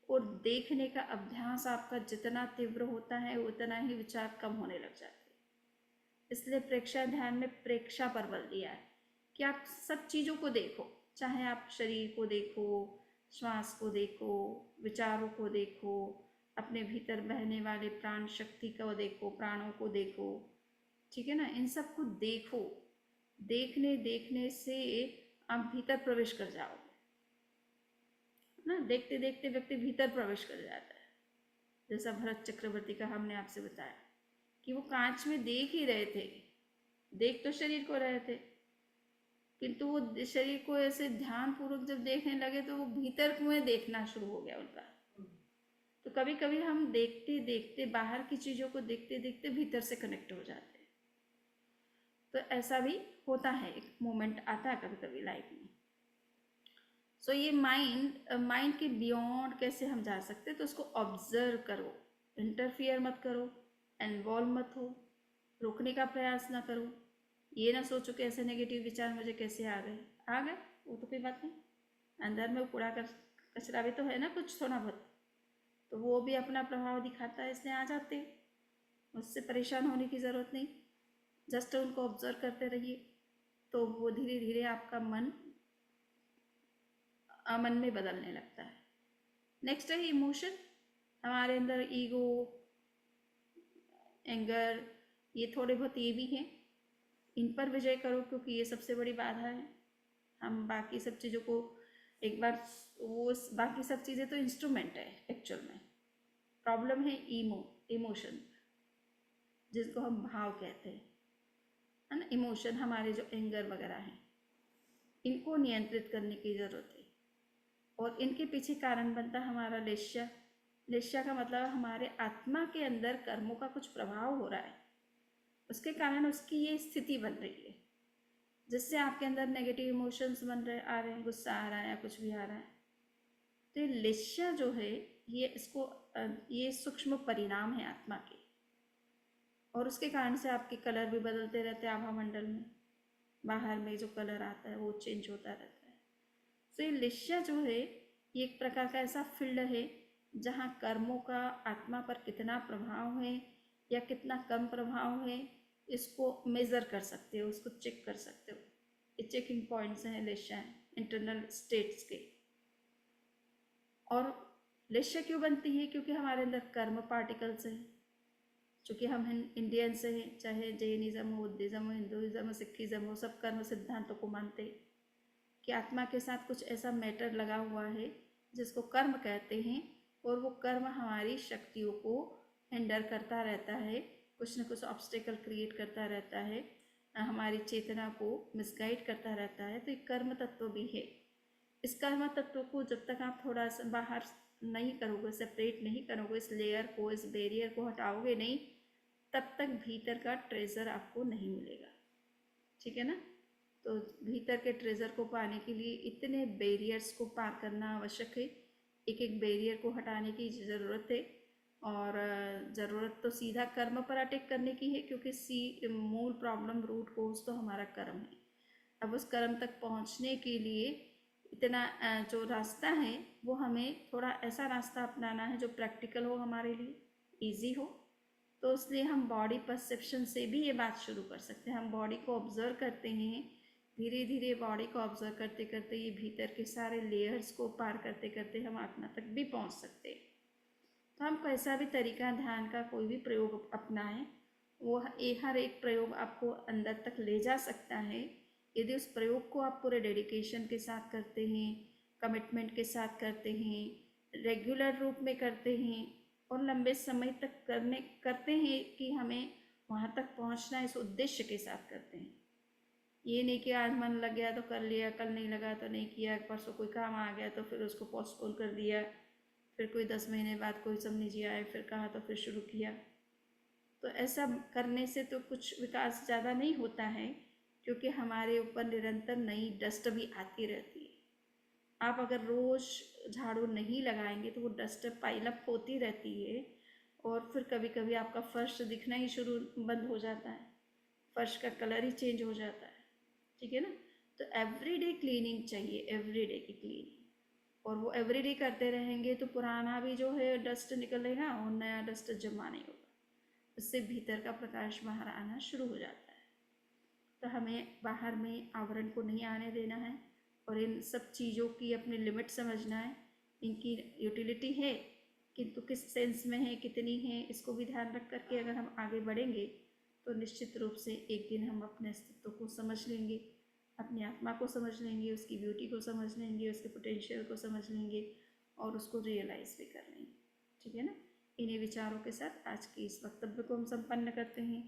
और देखने का अभ्यास आपका जितना तीव्र होता है उतना ही विचार कम होने लग जाते हैं। इसलिए प्रेक्षा ध्यान में प्रेक्षा पर बल दिया है कि आप सब चीज़ों को देखो, चाहे आप शरीर को देखो, श्वास को देखो, विचारों को देखो, अपने भीतर बहने वाले प्राण शक्ति को देखो, प्राणों को देखो, ठीक है ना। इन सब को देखो। देखने देखने से आप भीतर प्रवेश कर जाओगे ना। देखते देखते व्यक्ति भीतर प्रवेश कर जाता है। जैसा भरत चक्रवर्ती का हमने आपसे बताया कि वो कांच में देख ही रहे थे, देख तो शरीर को रहे थे, किंतु वो शरीर को ऐसे ध्यान पूर्वक जब देखने लगे तो वो भीतर में देखना शुरू हो गया उनका। तो कभी कभी हम देखते देखते, बाहर की चीज़ों को देखते देखते भीतर से कनेक्ट हो जाते हैं। तो ऐसा भी होता है, एक मोमेंट आता है कभी कभी लाइफ में। सो ये माइंड के बियॉन्ड कैसे हम जा सकते हैं, तो उसको ऑब्जर्व करो, इंटरफियर मत करो, इन्वॉल्व मत हो, रोकने का प्रयास ना करो। ये ना सोचो कि ऐसे नेगेटिव विचार मुझे कैसे आ गए, वो तो कोई बात नहीं, अंदर में कूड़ा कचरा भी तो है ना कुछ थोड़ा बहुत, तो वो भी अपना प्रभाव दिखाता है, इसलिए आ जाते हैं। उससे परेशान होने की ज़रूरत नहीं, जस्ट उनको ऑब्जर्व करते रहिए, तो वो धीरे धीरे आपका मन अमन में बदलने लगता है। नेक्स्ट है इमोशन। हमारे अंदर ईगो, एंगर, ये थोड़े बहुत ये भी हैं, इन पर विजय करो, क्योंकि ये सबसे बड़ी बाधा है। हम बाकी सब चीज़ों को एक बार वो बाकी सब चीज़ें तो इंस्ट्रूमेंट है, एक्चुअल में प्रॉब्लम है इमोशन, जिसको हम भाव कहते हैं, है ना। इमोशन हमारे जो एंगर वगैरह हैं, इनको नियंत्रित करने की ज़रूरत है। और इनके पीछे कारण बनता है हमारा लेश्या। लेश्या का मतलब हमारे आत्मा के अंदर कर्मों का कुछ प्रभाव हो रहा है, उसके कारण उसकी ये स्थिति बन रही है, जिससे आपके अंदर नेगेटिव इमोशंस आ रहे हैं, गुस्सा आ रहा है या कुछ भी आ रहा है। तो ये लेश्या जो है, ये सूक्ष्म परिणाम है आत्मा के, और उसके कारण से आपके कलर भी बदलते रहते हैं आभा मंडल में, बाहर में जो कलर आता है वो चेंज होता रहता है। तो ये लेश्या जो है, ये एक प्रकार का ऐसा फील्ड है जहाँ कर्मों का आत्मा पर कितना प्रभाव है या कितना कम प्रभाव है, इसको मेज़र कर सकते हो, उसको चेक कर सकते हो। ये चेकिंग पॉइंट्स हैं लेश्या, इंटरनल स्टेट्स के। और लेश्या क्यों बनती है? क्योंकि हमारे अंदर कर्म पार्टिकल्स हैं। चूँकि हम इंडियंस हैं, चाहे जैनिज़्म हो, बुद्धिज़्म हो, हिंदुइज़्म हो, सिखिज़्म हो, सब कर्म सिद्धांतों को मानते हैं कि आत्मा के साथ कुछ ऐसा मैटर लगा हुआ है जिसको कर्म कहते हैं, और वो कर्म हमारी शक्तियों को हिंडर करता रहता है, कुछ न कुछ ऑब्स्टेकल क्रिएट करता रहता है, हमारी चेतना को मिसगाइड करता रहता है। तो एक कर्म तत्व भी है। इस कर्म तत्व को जब तक आप थोड़ा सा बाहर नहीं करोगे, सेपरेट नहीं करोगे, इस लेयर को, इस बैरियर को हटाओगे नहीं, तब तक भीतर का ट्रेजर आपको नहीं मिलेगा। ठीक है ना। तो भीतर के ट्रेजर को पाने के लिए इतने बैरियर्स को पार करना आवश्यक है, एक एक बैरियर को हटाने की ज़रूरत है। और ज़रूरत तो सीधा कर्म पर अटैक करने की है, क्योंकि मूल प्रॉब्लम, रूट कोज तो हमारा कर्म है। अब उस कर्म तक पहुंचने के लिए इतना जो रास्ता है, वो हमें थोड़ा ऐसा रास्ता अपनाना है जो प्रैक्टिकल हो, हमारे लिए ईजी हो। तो इसलिए हम बॉडी परसेप्शन से भी ये बात शुरू कर सकते हैं। हम बॉडी को ऑब्जर्व करते हैं, धीरे धीरे बॉडी को ऑब्जर्व करते करते ये भीतर के सारे लेयर्स को पार करते करते हम आत्मा तक भी पहुंच सकते हैं। तो हम कैसा भी तरीका, ध्यान का कोई भी प्रयोग अपनाएं, वो हर एक प्रयोग आपको अंदर तक ले जा सकता है, यदि उस प्रयोग को आप पूरे डेडिकेशन के साथ करते हैं, कमिटमेंट के साथ करते हैं, रेगुलर रूप में करते हैं, और लंबे समय तक करते हैं कि हमें वहाँ तक पहुँचना, इस उद्देश्य के साथ करते हैं। ये नहीं कि आज मन लग गया तो कर लिया, कल नहीं लगा तो नहीं किया, परसों कोई काम आ गया तो फिर उसको पोस्टपोन कर दिया, फिर कोई 10 महीने बाद कोई समझ जी आए, फिर कहा तो फिर शुरू किया। तो ऐसा करने से तो कुछ विकास ज़्यादा नहीं होता है, क्योंकि हमारे ऊपर निरंतर नई डस्ट भी आती रहती है। आप अगर रोज़ झाड़ू नहीं लगाएंगे तो वो डस्ट पाइलअप होती रहती है, और फिर कभी कभी आपका फर्श दिखना ही बंद हो जाता है, फर्श का कलर ही चेंज हो जाता है। ठीक है ना। तो एवरीडे क्लीनिंग चाहिए, एवरीडे की क्लीनिंग, और वो एवरीडे करते रहेंगे तो पुराना भी जो है डस्ट निकलेगा और नया डस्ट जमा नहीं होगा, उससे भीतर का प्रकाश बाहर आना शुरू हो जाता है। तो हमें बाहर में आवरण को नहीं आने देना है, और इन सब चीज़ों की अपनी लिमिट समझना है। इनकी यूटिलिटी है, किंतु किस सेंस में है, कितनी है, इसको भी ध्यान रख करके अगर हम आगे बढ़ेंगे तो निश्चित रूप से एक दिन हम अपने अस्तित्व को समझ लेंगे, अपनी आत्मा को समझ लेंगे, उसकी ब्यूटी को समझ लेंगे, उसके पोटेंशियल को समझ लेंगे, और उसको रियलाइज़ भी कर लेंगे। ठीक है ना। इन्हीं विचारों के साथ आज की इस वक्तव्य को हम संपन्न करते हैं।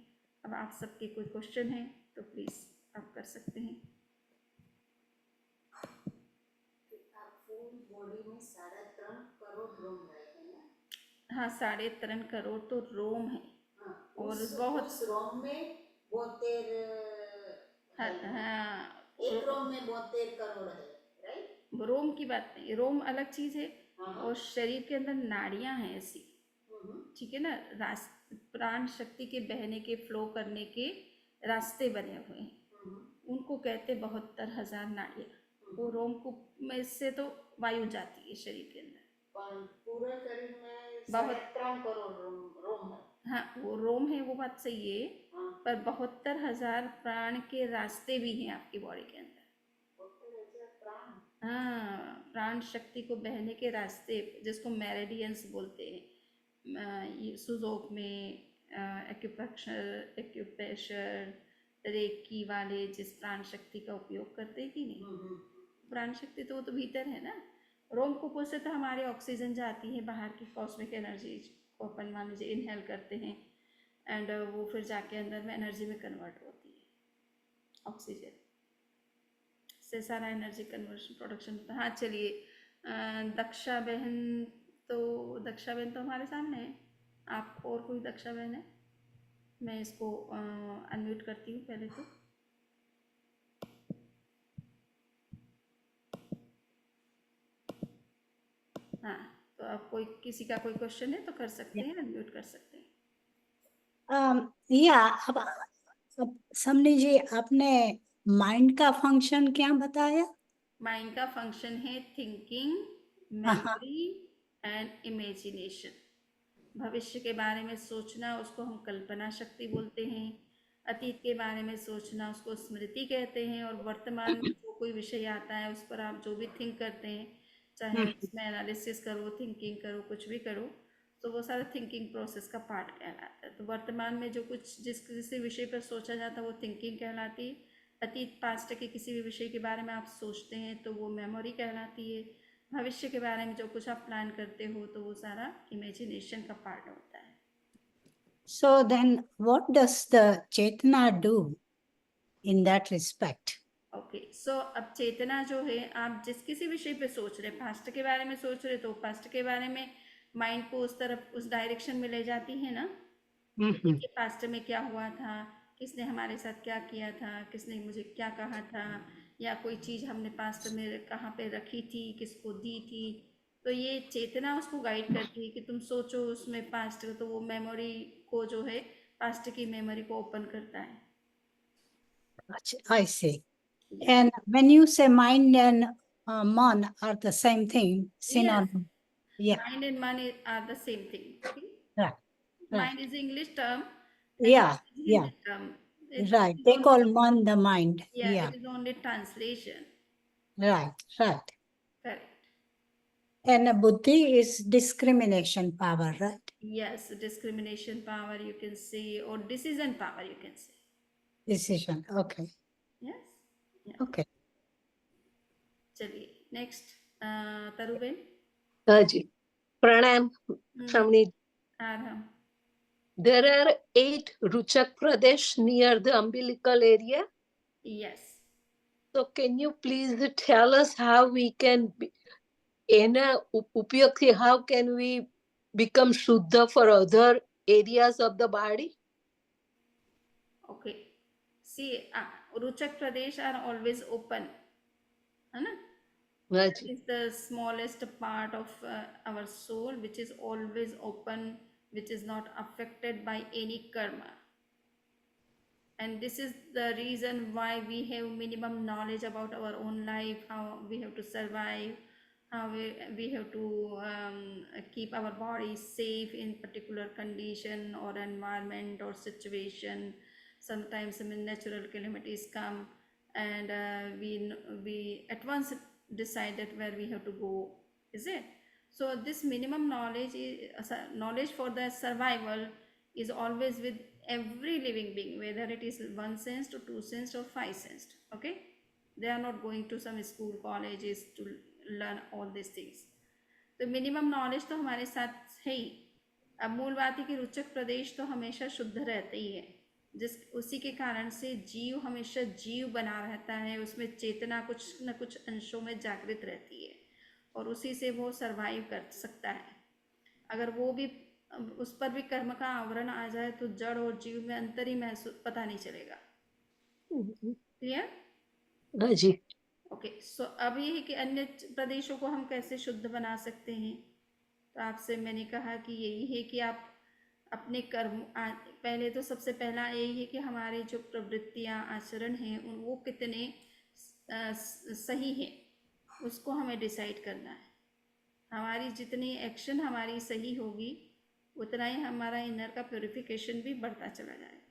अब आप सबके कोई क्वेश्चन है तो प्लीज़ आप कर सकते हैं। बॉडी में 3.5 करोड़ रोम रहते हैं ना? हाँ, 3.5 करोड़ तो रोम है। हाँ, और उस बहुत रोम में 72 हाँ, है। हाँ, एक रोम में 72 करोड़ है, राइट? रोम की बात नहीं, रोम अलग चीज़ है। हाँ। और शरीर के अंदर नाड़ियाँ हैं ऐसी, ठीक है ना, प्राण शक्ति के बहने के, फ्लो करने के रास्ते बने हुए हैं, उनको कहते 72,000 नाड़ियाँ। वो रोमकूप में से तो वायु जाती है शरीर के अंदर। પણ પૂરા શરીરમાં बहुत 3.5 કરોડ રોમ है। हाँ, वो रोम है, वो बात सही है, हाँ, पर 72,000 प्राण के रास्ते भी हैं आपकी बॉडी के अंदर। 72,000 प्राण। हाँ, प्राण शक्ति को बहने के रास्ते, जिसको मेरिडियंस बोलते हैं, ये सुजोक में एक्यूप्रेशर रेकी वाले जिस प्राण शक्ति का उपयोग करते हैं कि नहीं, प्राण शक्ति तो वो तो भीतर है ना। रोमकूपों से तो हमारे ऑक्सीजन जाती है बाहर की कॉस्मिक एनर्जी को अपन मान लीजिए इनहेल करते हैं, एंड वो फिर जाके अंदर में एनर्जी में कन्वर्ट होती है, ऑक्सीजन से सारा एनर्जी कन्वर्शन प्रोडक्शन होता है। हाँ चलिए, दक्षा बहन तो हमारे सामने है। आप और कोई दक्षा बहन है? मैं इसको अनम्यूट करती हूँ पहले तो। हाँ, तो आप किसी का कोई क्वेश्चन है तो कर सकते हैं, अनम्यूट कर सकते हैं। या अब समझ जी, आपने माइंड का फंक्शन क्या बताया? माइंड का फंक्शन है थिंकिंग, हाँ। Memory and imagination. भविष्य के बारे में सोचना, उसको हम कल्पना शक्ति बोलते हैं। अतीत के बारे में सोचना, उसको स्मृति कहते हैं। और वर्तमान में जो कोई विषय आता है उस पर आप जो भी थिंक करते हैं, चाहे उसमें एनालिसिस करो, थिंकिंग करो, कुछ भी करो, तो वो सारा थिंकिंग प्रोसेस का पार्ट कहलाता है। तो वर्तमान में जो कुछ जिस किसी विषय पर सोचा जाता है वो थिंकिंग कहलाती है। अतीत पास्ट के किसी भी विषय के बारे में आप सोचते हैं तो वो मेमोरी कहलाती है। भविष्य के बारे में जो कुछ आप प्लान करते हो तो वो सारा इमेजिनेशन का पार्ट होता है। So then what does the Chetana do in that respect? Okay, so अब चेतना जो है, आप जिस किसी विषय पे सोच रहे, पास्ट के बारे में सोच रहे तो पास्ट के बारे में माइंड को उस तरफ, उस डायरेक्शन में ले जाती है ना, कि पास्ट में क्या हुआ था, किसने हमारे साथ क्या किया था, किसने मुझे क्या कहा था, या कोई चीज़ हमने पास्ट में कहाँ पे रखी थी, किसको दी थी। तो ये चेतना उसको गाइड करती है कि तुम सोचो उसमें पास्ट, तो वो मेमोरी को जो है, पास्ट की मेमोरी को ओपन करता है। I see. And when you say mind and man are the same thing, synonym. Yeah, Mind and money are the same thing. Okay? right. Mind is English term. And Yeah, man is yeah. Hindi term. It Right. is They only- call man the mind. Yeah, Yeah, it is only translation. right, right. Correct. And buddhi is discrimination power, right? Yes, discrimination power you can say, or decision power you can say. Decision. Okay. Yes. Yeah. Okay. चलिए next, तरुबेन। हाँ जी, प्रणाम श्रवणी। आराम। There are 8 Ruchak Pradesh near the umbilical area. Yes. So can you please tell us how we can how can we become Shuddha for other areas of the body? Okay. See, Ruchak Pradesh are always open. है ना? हाँ That जी, is the smallest part of our soul, which is always open, which is not affected by any karma. And this is the reason why we have minimum knowledge about our own life, how we have to survive, how we have to keep our body safe in particular condition or environment or situation. Sometimes natural calamities come, and we at once decided where we have to go, is it? So this minimum knowledge is knowledge for the survival is always with every living being, whether it is 1 sensed or 2 sensed or 5 sensed. Okay, they are not going to some school colleges to learn all these things. तो minimum knowledge तो हमारे साथ है ही। अब मूल बात है कि रुचक प्रदेश तो हमेशा शुद्ध रहता ही है, उसी के कारण से जीव हमेशा जीव बना रहता है, उसमें चेतना कुछ न कुछ अंशों में जागृत रहती है और उसी से वो सरवाइव कर सकता है। अगर वो भी उस पर भी कर्म का आवरण आ जाए तो जड़ और जीव में अंतर ही महसूस पता नहीं चलेगा। क्लियर? हाँ जी। ओके, सो अब ये है कि अन्य प्रदेशों को हम कैसे शुद्ध बना सकते हैं। तो आपसे मैंने कहा कि यही है कि आप अपने कर्म, पहले तो सबसे पहला यही है कि हमारे जो प्रवृत्तियाँ आचरण हैं वो कितने सही है, उसको हमें डिसाइड करना है। हमारी जितनी एक्शन हमारी सही होगी उतना ही हमारा इनर का प्योरिफिकेशन भी बढ़ता चला जाएगा,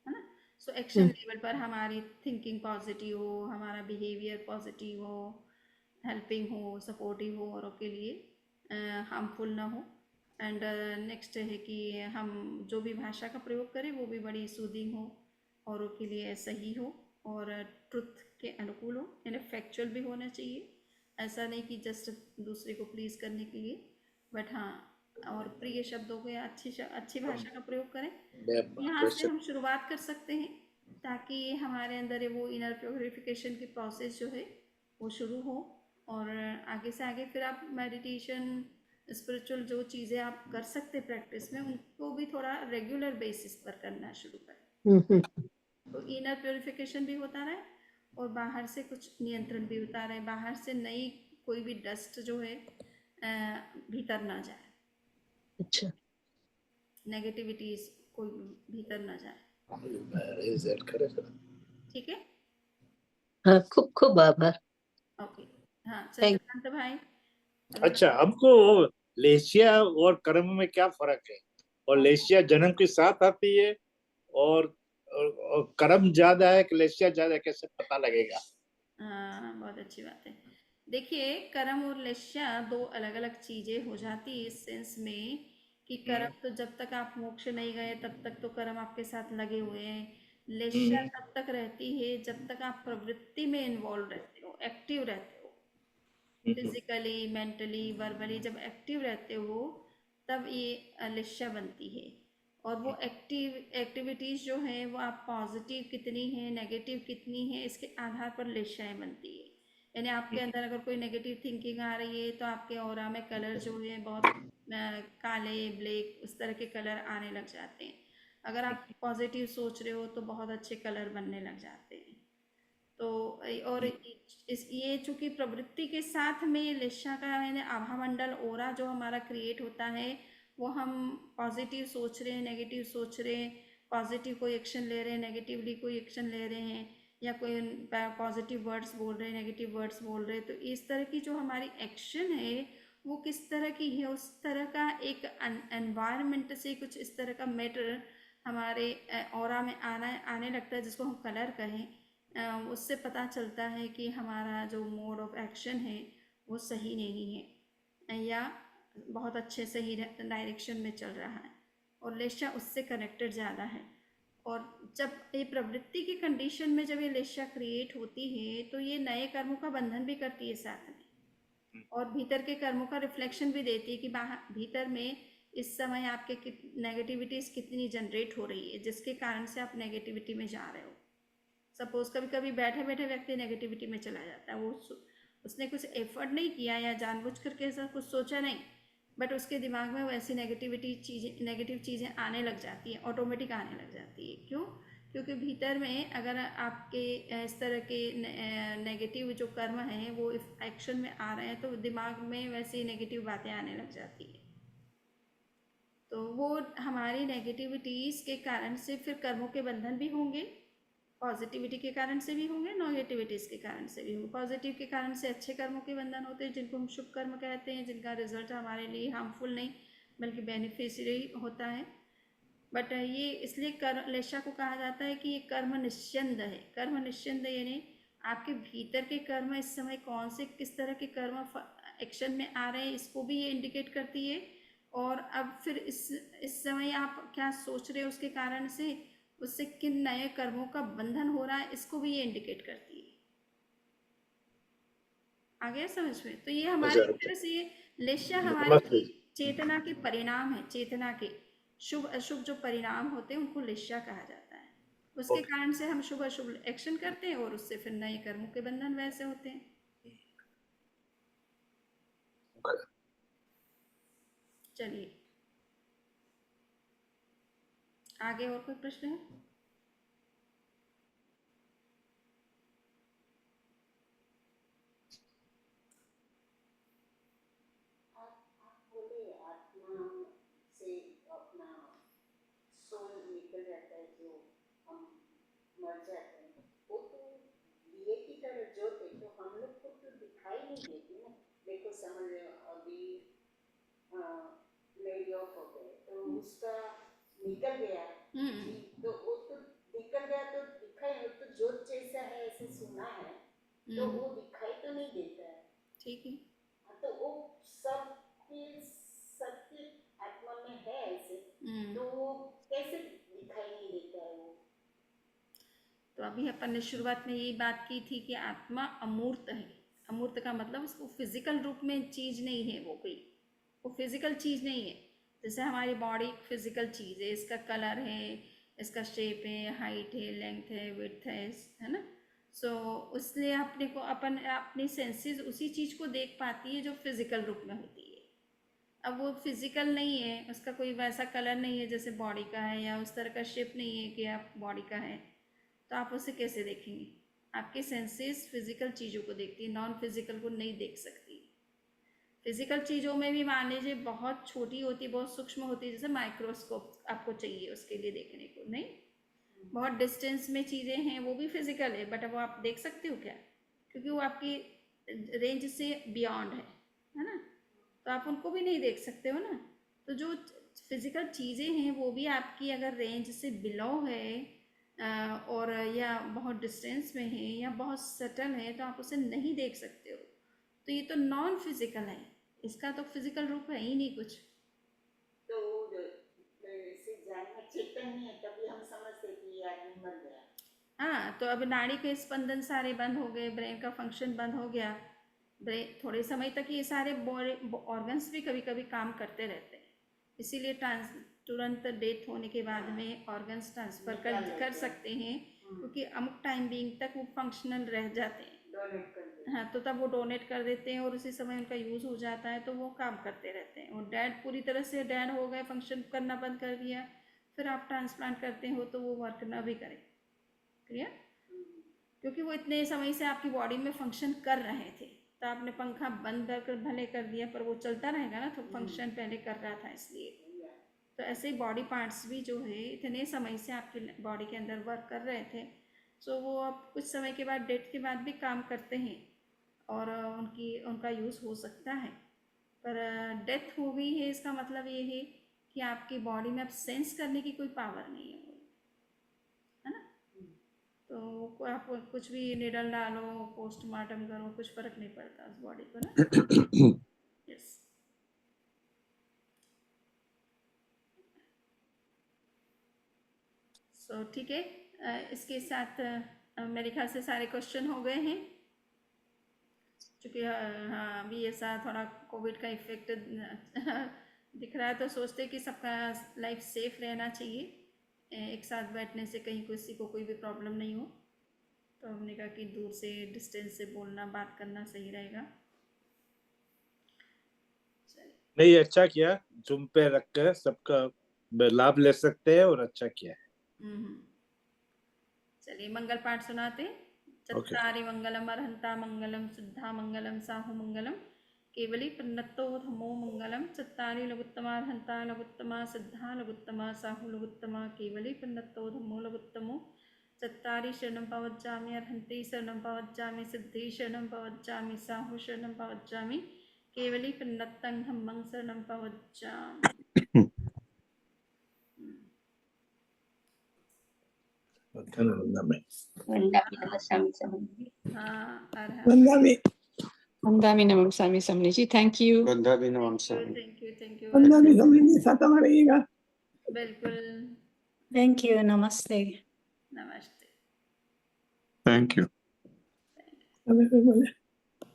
है ना। सो एक्शन लेवल पर हमारी थिंकिंग पॉजिटिव हो, हमारा बिहेवियर पॉजिटिव हो, हेल्पिंग हो, सपोर्टिव हो, औरों के लिए हार्मफुल ना हो। एंड नेक्स्ट है कि हम जो भी भाषा का प्रयोग करें वो भी बड़ी सूदिंग हो, औरों के लिए सही हो और ट्रुथ के अनुकूल हो, यानी फैक्चुअल भी होना चाहिए। ऐसा नहीं कि जस्ट दूसरे को प्लीज करने के लिए, बट हाँ, और प्रिय शब्दों को या अच्छी भाषा का प्रयोग करें। यहाँ से हम शुरुआत कर सकते हैं ताकि हमारे अंदर ये वो इनर प्योरिफिकेशन की प्रोसेस जो है वो शुरू हो, और आगे से आगे फिर आप मेडिटेशन, स्पिरिचुअल जो चीज़ें आप कर सकते प्रैक्टिस में, उनको भी थोड़ा रेगुलर बेसिस पर करना शुरू करें, तो इनर प्योरिफिकेशन भी होता रहे और बाहर से कुछ नियंत्रण भी होता रहे, बाहर से नई कोई भी डस्ट जो है भीतर ना जाए, अच्छा, नेगेटिविटीज कोई भीतर ना जाए, ठीक है। हाँ, खूब खूब आभार। ओके, हाँ Thank चंद्रकांत भाई। अच्छा, हमको लेशिया और कर्म में क्या फर्क है? और लेशिया जन्म के साथ आती है और कर्म ज्यादा है कि लेशिया ज्यादा है, कैसे पता लगेगा? हाँ, बहुत अच्छी बात है। देखिए, कर्म और लेश्या दो अलग अलग चीजें हो जाती है इस सेंस में कि कर्म तो जब तक आप मोक्ष नहीं गए तब तक तो कर्म आपके साथ लगे हुए हैं। लेश्या तब तक रहती है जब तक आप प्रवृत्ति में इन्वॉल्व रहते हो, एक्टिव रहते हो, फिजिकली, मेंटली, वर्बली जब एक्टिव रहते हो तब ये लेश्या बनती है। और वो एक्टिविटीज जो हैं वो आप पॉजिटिव कितनी है, नेगेटिव कितनी है, इसके आधार पर लेश्याएं बनती है। यानी आपके अंदर अगर कोई नेगेटिव थिंकिंग आ रही है तो आपके ऑरा में कलर जो है बहुत काले, ब्लैक, उस तरह के कलर आने लग जाते हैं। अगर आप पॉजिटिव सोच रहे हो तो बहुत अच्छे कलर बनने लग जाते हैं। तो और ये चूंकि प्रवृत्ति के साथ में लेशा का यानी आभा मंडल ओरा जो हमारा क्रिएट होता है, वो हम पॉजिटिव सोच रहे हैं, नेगेटिव सोच रहे हैं, पॉजिटिव कोई एक्शन ले रहे हैं, नेगेटिवली कोई एक्शन ले रहे हैं, या कोई पॉजिटिव वर्ड्स बोल रहे हैं, नेगेटिव वर्ड्स बोल रहे हैं, तो इस तरह की जो हमारी एक्शन है वो किस तरह की है, उस तरह का एक एनवायरनमेंट से कुछ इस तरह का मैटर हमारे ऑरा में आने लगता है, जिसको हम कलर कहें। उससे पता चलता है कि हमारा जो मोड ऑफ एक्शन है वो सही नहीं है या बहुत अच्छे सही डायरेक्शन में चल रहा है, और लेशा उससे कनेक्टेड ज़्यादा है। और जब ये प्रवृत्ति की कंडीशन में जब ये लेशा क्रिएट होती है तो ये नए कर्मों का बंधन भी करती है साथ में, और भीतर के कर्मों का रिफ्लेक्शन भी देती है कि बाहर भीतर में इस समय आपके नेगेटिविटीज़ कितनी जनरेट हो रही है, जिसके कारण से आप नेगेटिविटी में जा रहे हो। सपोज कभी कभी बैठे बैठे व्यक्ति नेगेटिविटी में चला जाता है, वो उसने कुछ एफर्ट नहीं किया या जानबूझ करके ऐसा कुछ सोचा नहीं, बट उसके दिमाग में वैसी नेगेटिव चीज़ें आने लग जाती हैं, ऑटोमेटिक आने लग जाती है। क्यों? क्योंकि भीतर में अगर आपके इस तरह के नेगेटिव जो कर्म हैं वो एक्शन में आ रहे हैं तो दिमाग में वैसी नेगेटिव बातें आने लग जाती है, तो वो हमारी नेगेटिविटीज़ के कारण से फिर कर्मों के बंधन भी होंगे, पॉजिटिविटी के कारण से भी होंगे, नेगेटिविटीज़ के कारण से भी होंगे। पॉजिटिव के कारण से अच्छे कर्मों के बंधन होते हैं जिनको हम शुभ कर्म कहते हैं, जिनका रिजल्ट हमारे लिए हार्मफुल नहीं बल्कि बेनिफिशियरी होता है। बट ये इसलिए लेशा को कहा जाता है कि ये कर्म निश्चिंद है। कर्म निश्चिंद यानी आपके भीतर के कर्म इस समय कौन से किस तरह के कर्म एक्शन में आ रहे हैं इसको भी ये इंडिकेट करती है, और अब फिर इस समय आप क्या सोच रहे हो उसके कारण से उससे किन नए कर्मों का बंधन हो रहा है इसको भी ये इंडिकेट करती है। आ गया समझ में? तो ये हमारे एक तरह से ये लेशा हमारी चेतना के परिणाम है, चेतना के शुभ अशुभ जो परिणाम होते हैं उनको लेशा कहा जाता है। उसके कारण से हम शुभ अशुभ एक्शन करते हैं और उससे फिर नए कर्मों के बंधन वैसे होते हैं। चलिए आगे और कोई प्रश्न है? आप बोले आत्मा से अपना सोल निकल जाता है, जो हम मर जाते हैं, वो तो नहीं देती ना। देखो समझ लो अभी लेडी ऑफ हो गए तो उसका निकल गया हम्म तो वो तो निकल गया तो दिखाई, वो तो जोत जैसा है ऐसे सुना है, तो वो दिखाई तो नहीं देता है। ठीक है। हाँ, तो वो सबकी आत्मा में है ऐसे, तो वो कैसे दिखाई नहीं देता है वो? तो अभी अपन ने शुरुआत में यही बात की थी कि आत्मा अमूर्त है। अमूर्त का मतलब उसको फिजिकल रूप में चीज नहीं है, वो कोई वो फिजिकल चीज नहीं है। जैसे हमारी बॉडी एक फिजिकल चीज है, इसका कलर है, इसका शेप है, हाइट है, लेंथ है, विड्थ है ना। सो इसलिए अपने को अपन अपनी सेंसेस उसी चीज को देख पाती है जो फिजिकल रूप में होती है। अब वो फिजिकल नहीं है, उसका कोई वैसा कलर नहीं है जैसे बॉडी का है, या उस तरह का शेप नहीं है कि आप बॉडी का है, तो आप उसे कैसे देखेंगे? आपके सेंसेस फिजिकल चीज़ों को देखती है, नॉन फिजिकल को नहीं देख सकती। फिजिकल चीज़ों में भी मान लीजिए बहुत छोटी होती, बहुत सूक्ष्म होती है, जैसे माइक्रोस्कोप आपको चाहिए उसके लिए देखने को, नहीं बहुत डिस्टेंस में चीज़ें हैं वो भी फिजिकल है, बट वो आप देख सकते हो क्या? क्योंकि वो आपकी रेंज से बियॉन्ड है ना, तो आप उनको भी नहीं देख सकते हो ना। तो जो फिजिकल चीज़ें हैं वो भी आपकी अगर रेंज से बिलो है और या बहुत डिस्टेंस में है या बहुत सटल है, तो आप उसे नहीं देख सकते हो। तो ये तो नॉन फिजिकल है, इसका तो फिजिकल रूप है ही नहीं कुछ। तो ऐसे जानना चेतन नहीं है, तभी हम समझते कि ये आदमी मर गया। हाँ, तो अब नाड़ी के स्पंदन सारे बंद हो गए, ब्रेन का फंक्शन बंद हो गया, ब्रेन थोड़े समय तक ये सारे ऑर्गन्स भी कभी कभी काम करते रहते हैं, इसीलिए तुरंत डेथ होने के बाद में ऑर्गन्स ट्रांसफर कर सकते हैं, क्योंकि अमुक टाइम बीइंग तक वो फंक्शनल रह जाते हैं। डोनेट कर दे। हाँ, तो तब वो डोनेट कर देते हैं और उसी समय उनका यूज़ हो जाता है, तो वो काम करते रहते हैं। और डैड पूरी तरह से डैड हो गए, फंक्शन करना बंद कर दिया, फिर आप ट्रांसप्लांट करते हो तो वो वर्क ना भी करे। क्लियर? क्योंकि वो इतने समय से आपकी बॉडी में फंक्शन कर रहे थे, तो आपने पंखा बंद कर भले कर दिया, पर वो चलता रहेगा ना, तो फंक्शन पहले कर रहा था इसलिए। तो ऐसे ही बॉडी पार्ट्स भी जो है इतने समय से आपके बॉडी के अंदर वर्क कर रहे थे, सो वो अब कुछ समय के बाद, डेथ के बाद भी काम करते हैं और उनका यूज़ हो सकता है। पर डेथ हो गई है इसका मतलब ये है कि आपकी बॉडी में अब सेंस करने की कोई पावर नहीं है ना। तो आप कुछ भी निडल डालो, पोस्टमार्टम करो, कुछ फर्क नहीं पड़ता उस बॉडी को ना। यस। सो ठीक है, इसके साथ मेरे ख्याल से सारे क्वेश्चन हो गए हैं। चूँकि हाँ अभी ऐसा थोड़ा कोविड का इफेक्ट दिख रहा है, तो सोचते हैं कि सबका लाइफ सेफ रहना चाहिए, एक साथ बैठने से कहीं किसी को कोई भी प्रॉब्लम नहीं हो, तो हमने कहा कि दूर से डिस्टेंस से बोलना, बात करना सही रहेगा। नहीं, अच्छा किया, जूम पे रख कर सबका लाभ ले सकते हैं और अच्छा किया है। चलिए मंगल पाठ सुनाते हैं। चत्तारि मंगलम अर्हंता मंगलम सिद्धा मंगलम साहु मंगलम केवली प्रनत्तो धम्मो मंगलम। चत्तारि लघुत्तमा अर्हंता लघुत्तमा सिद्धा लघुत्तमा साहु लघुत्तमा केवली प्रनत्तो धम्मो लघुत्तमो। चत्तारि शरणं पवज्जामि अर्हन्ति शरणं पवज्जामि सिद्धि शरणं पवज्जामि साहु शरणं पवज्जामि केवली प्रनत्तं धम्मं शरणं पवज्जामि। हाँ, वंदामि नमस्सामि समनी जी, थैंक यू। वंदामि नमस्सामि। Thank you. वंदामि समनी जी, साता रहेगा। बिल्कुल। Thank you. Namaste. नमस्ते। Thank you. बोले